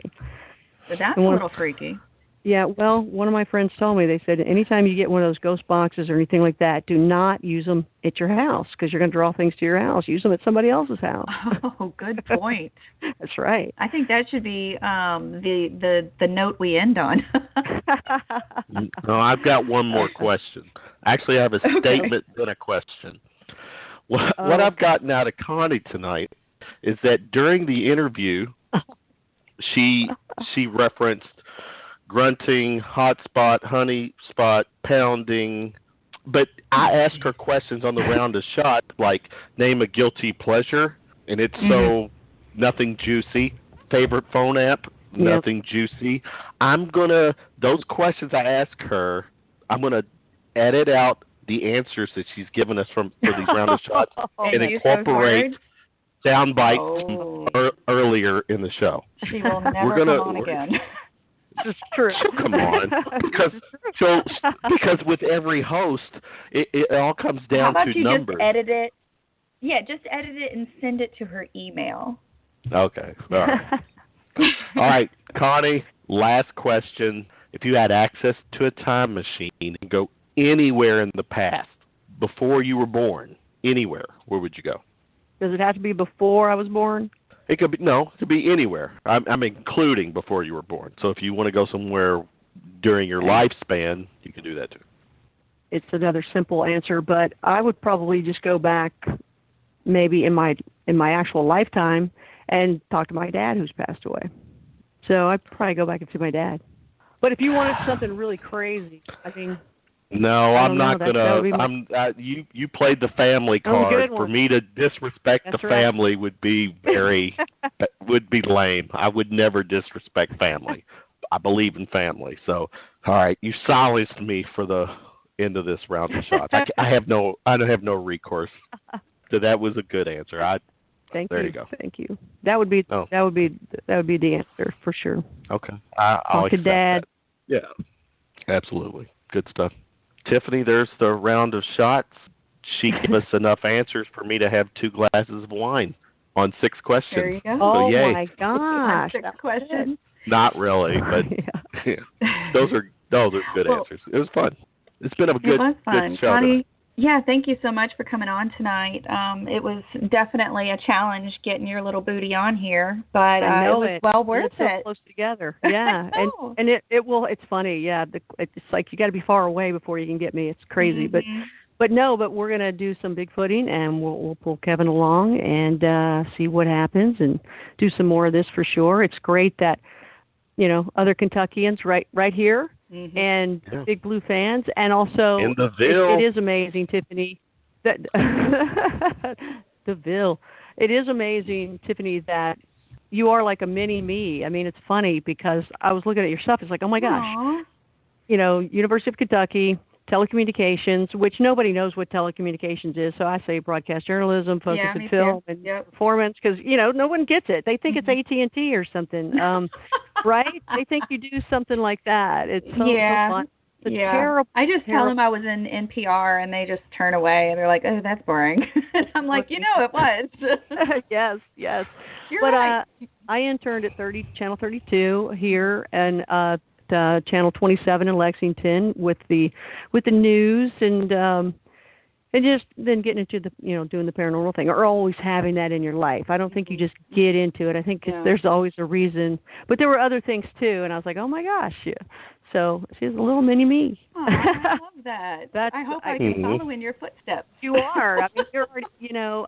So that's a little freaky. Yeah, well, one of my friends told me, they said, anytime you get one of those ghost boxes or anything like that, do not use them at your house because you're going to draw things to your house. Use them at somebody else's house. Oh, good point. That's right. I think that should be the note we end on. No, I've got one more question. Actually, I have a statement and a question. What I've gotten out of Connie tonight is that during the interview, she referenced grunting, hot spot, honey spot, pounding. But I asked her questions on the round of shots, like name a guilty pleasure, and it's so nothing juicy. Favorite phone app, nothing juicy. Those questions I asked her, I'm going to edit out the answers that she's given us for these round of shots and incorporate sound bites from earlier in the show. She will never come on again. This is true. Come on, because with every host, it all comes down to numbers. How about you just edit it? Yeah, just edit it and send it to her email. Okay. All right. All right, Connie. Last question: if you had access to a time machine and go anywhere in the past before you were born, anywhere, where would you go? Does it have to be before I was born? It could be anywhere. I'm including before you were born. So if you want to go somewhere during your lifespan, you can do that too. It's another simple answer, but I would probably just go back, maybe in my actual lifetime, and talk to my dad who's passed away. So I'd probably go back and see my dad. But if you wanted something really crazy, I mean. No, I'm not gonna. You played the family card. For me to disrespect the family would be would be lame. I would never disrespect family. I believe in family. So, all right, you silenced me for the end of this round of shots. I don't have no recourse. So that was a good answer. There you go. Thank you. That would be the answer for sure. Okay. Talk to Dad. That. Yeah. Absolutely. Good stuff. Tiffany, there's the round of shots. She gave us enough answers for me to have 2 glasses of wine on 6 questions. There you go. So, yay. My gosh. 6 questions. Not really, but those are good answers. It was fun. It's been a good show. Connie, thank you so much for coming on tonight. It was definitely a challenge getting your little booty on here, but it was well worth it. So close together, yeah. and it's funny, yeah. It's like you got to be far away before you can get me. It's crazy, but we're gonna do some Bigfooting, and we'll pull Kevin along and see what happens, and do some more of this for sure. It's great that other Kentuckians right here. And Big Blue fans, and also in the Ville. It is amazing, Tiffany. That the Ville. It is amazing, Tiffany, that you are like a mini me. I mean, it's funny because I was looking at your stuff. It's like, oh my gosh, University of Kentucky, telecommunications, which nobody knows what telecommunications is. So I say broadcast journalism, focus and film, and performance, because no one gets it. They think it's AT&T or something, right? They think you do something like that. It's so fun. It's terrible. I just tell them I was in NPR, and they just turn away, and they're like, "Oh, that's boring." I'm like, it was. Yes. You're but right. I interned at Channel 32 here, and Channel 27 in Lexington with the news, and just then getting into the doing the paranormal thing, or always having that in your life. I don't think you just get into it. I think there's always a reason. But there were other things too, and I was like, oh my gosh, So she's a little mini me. Oh, I love that. I hope I can follow in your footsteps. You are. I mean, you're already,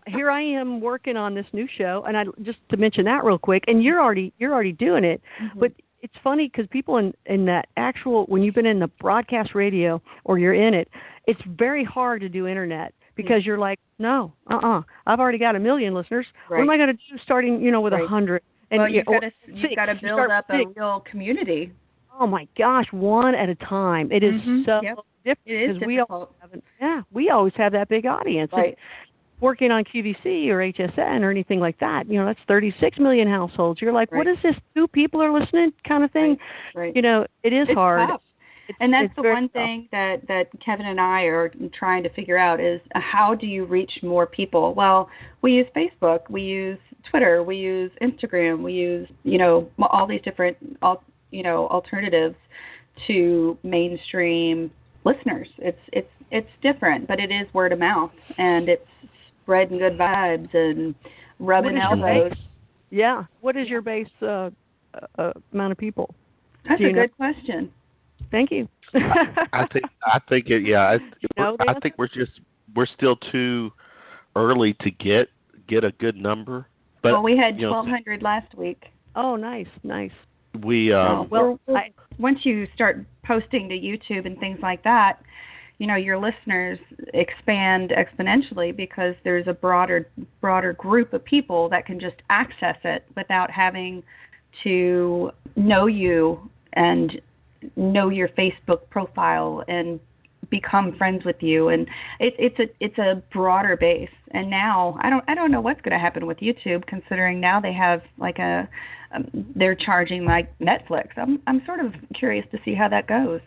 here I am working on this new show, and I just to mention that real quick, and you're already doing it, but. It's funny because people in that actual, when you've been in the broadcast radio or you're in it, it's very hard to do internet because you're like, no, I've already got 1 million listeners. Right. What am I going to do starting, with 100? And you've got to build up a real community. Oh my gosh, one at a time. It is so different. It is difficult. We always have that big audience. Right. Working on QVC or HSN or anything like that, that's 36 million households. You're like, what is this? 2 people are listening kind of thing. Right. It is hard. Tough. And that's the one thing that Kevin and I are trying to figure out is how do you reach more people? Well, we use Facebook, we use Twitter, we use Instagram, we use, all these different, alternatives to mainstream listeners. It's different, but it is word of mouth, and it's spreading good vibes and rubbing elbows. Yeah. What is your base amount of people? That's a good question. Thank you. I think we're still too early to get a good number. But we had 1,200 last week. Oh, nice. We once you start posting to YouTube and things like that, your listeners expand exponentially because there's a broader group of people that can just access it without having to know you and know your Facebook profile and become friends with you. And it's a broader base. And now I don't know what's going to happen with YouTube, considering now they have like they're charging like Netflix. I'm sort of curious to see how that goes,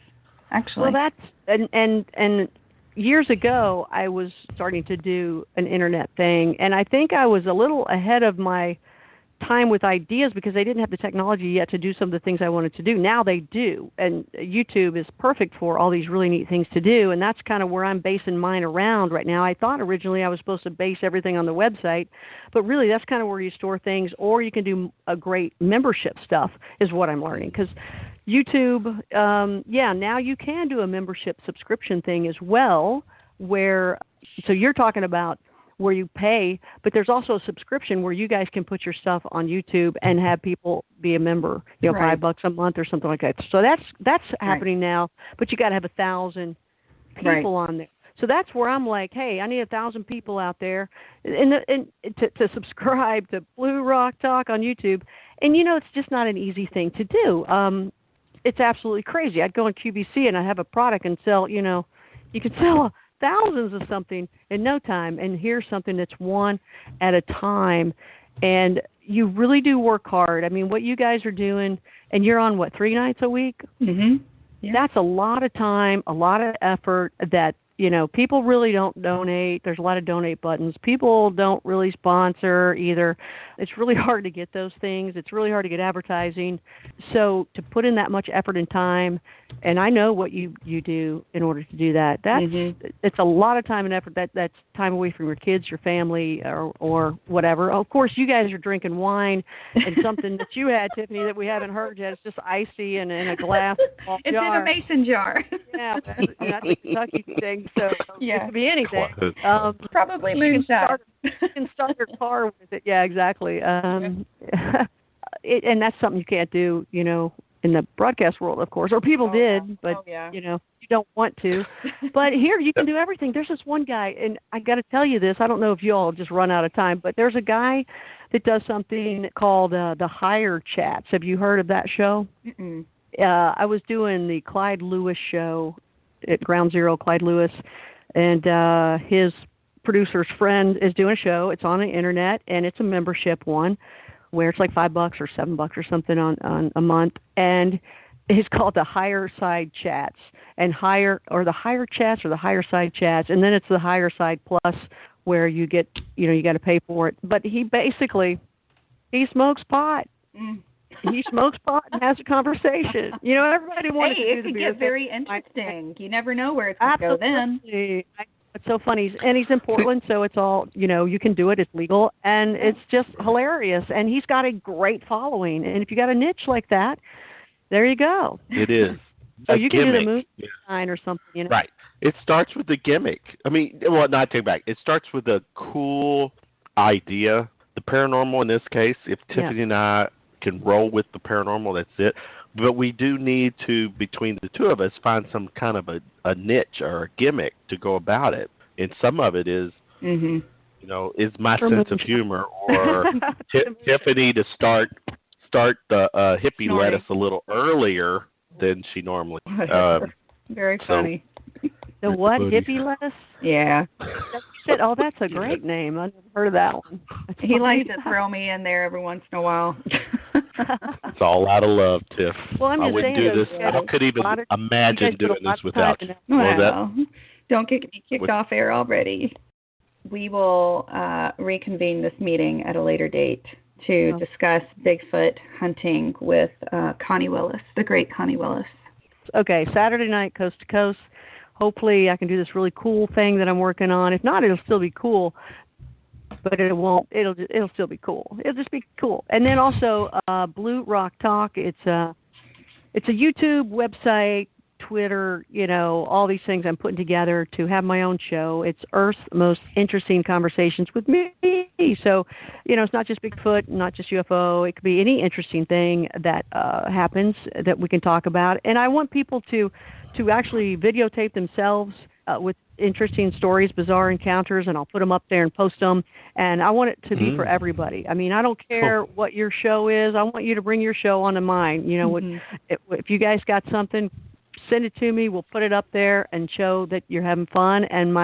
actually. Well, that's and years ago I was starting to do an internet thing, and I think I was a little ahead of my time with ideas because they didn't have the technology yet to do some of the things I wanted to do. Now they do, and YouTube is perfect for all these really neat things to do, and that's kind of where I'm basing mine around right now. I thought originally I was supposed to base everything on the website, but really that's kind of where you store things, or you can do a great membership stuff is what I'm learning, because YouTube, now you can do a membership subscription thing as well, so you're talking about where you pay, but there's also a subscription where you guys can put your stuff on YouTube and have people be a member, right. $5 a month or something like that. So that's happening now, but you got to have 1,000 people on there. So that's where I'm like, hey, I need 1,000 people out there and to subscribe to Blue Rock Talk on YouTube. And, it's just not an easy thing to do. It's absolutely crazy. I'd go on QVC and I'd have a product and sell, you can sell thousands of something in no time, and here's something that's one at a time. And you really do work hard. I mean, what you guys are doing, and you're on, 3 nights a week? Mm-hmm. Yeah. That's a lot of time, a lot of effort that, people really don't donate. There's a lot of donate buttons. People don't really sponsor either. It's really hard to get those things. It's really hard to get advertising. So to put in that much effort and time, and I know what you do in order to do that. It's a lot of time and effort. That's time away from your kids, your family, or whatever. Of course, you guys are drinking wine and something that you had, Tiffany, that we haven't heard yet. It's just icy and in a glass. It's jar. In a mason jar. Yeah, that's a Kentucky thing. So it could be anything. Probably moonshine. You can start your car with it. Yeah, exactly. And that's something you can't do, in the broadcast world, of course, or people did, but you don't want to. But here you can do everything. There's this one guy, and I got to tell you this. I don't know if you all just run out of time, but there's a guy that does something called the Higher Chats. Have you heard of that show? Mm-mm. I was doing the Clyde Lewis show at Ground Zero, Clyde Lewis, and his producer's friend is doing a show. It's on the internet, and it's a membership one where it's like $5 or $7 or something on a month, and it's called the Higher Side Chats, and the Higher Chats or the Higher Side Chats, and then it's the Higher Side Plus where you get, you got to pay for it. But he smokes pot. Mm. He smokes pot and has a conversation. Everybody wants to do the beer. It could get very interesting. You never know where it's going to go then. It's so funny. And he's in Portland, so it's all, you can do it. It's legal. And it's just hilarious. And he's got a great following. And if you got a niche like that, there you go. It is. So you can do the movie design or something. Right. It starts with the gimmick. I mean, not take back. It starts with a cool idea. The paranormal in this case, if Tiffany and I can roll with the paranormal, that's it. But we do need to, between the two of us, find some kind of a niche or a gimmick to go about it. And some of it is, is my sense of humor, or Tiffany to start the hippie lettuce a little earlier than she normally. Very funny. The what? Hippie lettuce? Yeah. That's a great name. I've never heard of that one. He likes to throw me in there every once in a while. It's all out of love, Tiff. Well, I'm I just wouldn't saying do this. I could even imagine doing this without you. Well, don't get me kicked off air already. We will reconvene this meeting at a later date to discuss Bigfoot hunting with Connie Willis, the great Connie Willis. Okay, Saturday night, coast to coast. Hopefully I can do this really cool thing that I'm working on. If not, it'll still be cool. But it won't. It'll still be cool. It'll just be cool. And then also Blue Rock Talk. It's a YouTube website, Twitter, all these things I'm putting together to have my own show. It's Earth's Most Interesting Conversations with me. So, it's not just Bigfoot, not just UFO. It could be any interesting thing that happens that we can talk about. And I want people to actually videotape themselves with interesting stories, bizarre encounters, and I'll put them up there and post them. And I want it to be for everybody. I mean, I don't care what your show is. I want you to bring your show onto mine. If you guys got something, send it to me. We'll put it up there and show that you're having fun. And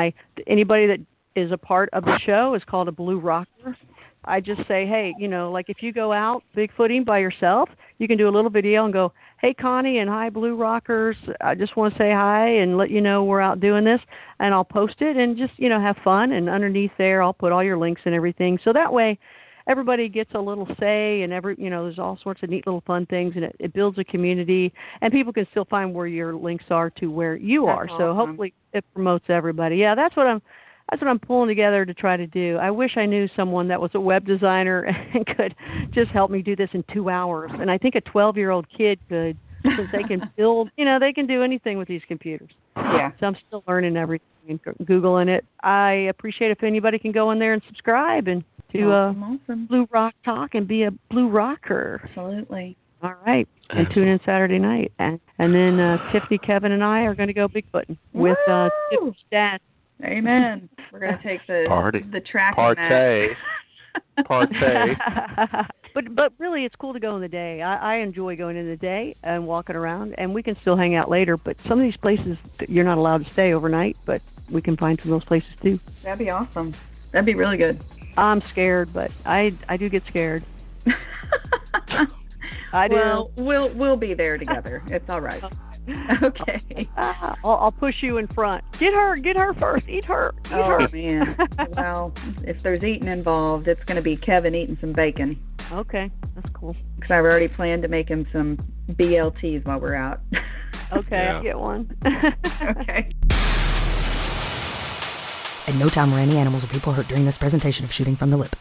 anybody that is a part of the show is called a Blue Rocker. I just say, hey, like if you go out Bigfooting by yourself, you can do a little video and go, hey, Connie and hi, Blue Rockers. I just want to say hi and let you know we're out doing this. And I'll post it and just, have fun. And underneath there, I'll put all your links and everything. So that way, everybody gets a little say and there's all sorts of neat little fun things. And it builds a community. And people can still find where your links are to where you are. Awesome. So hopefully it promotes everybody. Yeah, that's what I'm pulling together to try to do. I wish I knew someone that was a web designer and could just help me do this in 2 hours. And I think a 12-year-old kid could, since they can build, they can do anything with these computers. Yeah. So I'm still learning everything and Googling it. I appreciate if anybody can go in there and subscribe and do awesome. Blue Rock Talk and be a Blue Rocker. Absolutely. All right. And tune in Saturday night. And then Tiffany, Kevin, and I are going to go Bigfooting with Tiffany's dad. Amen. We're going to take the tracking Partay. But really, it's cool to go in the day. I enjoy going in the day and walking around, and we can still hang out later. But some of these places, you're not allowed to stay overnight, but we can find some of those places too. That'd be awesome. That'd be really good. I'm scared, but I do get scared. I do. Well, we'll be there together. It's all right. Okay. I'll push you in front. Get her first. Eat her. Man. Well, if there's eating involved, it's going to be Kevin eating some bacon. Okay, that's cool. Because I've already planned to make him some BLTs while we're out. Okay, I'll get one. Okay. At no time were any animals or people hurt during this presentation of Shooting from the Lip.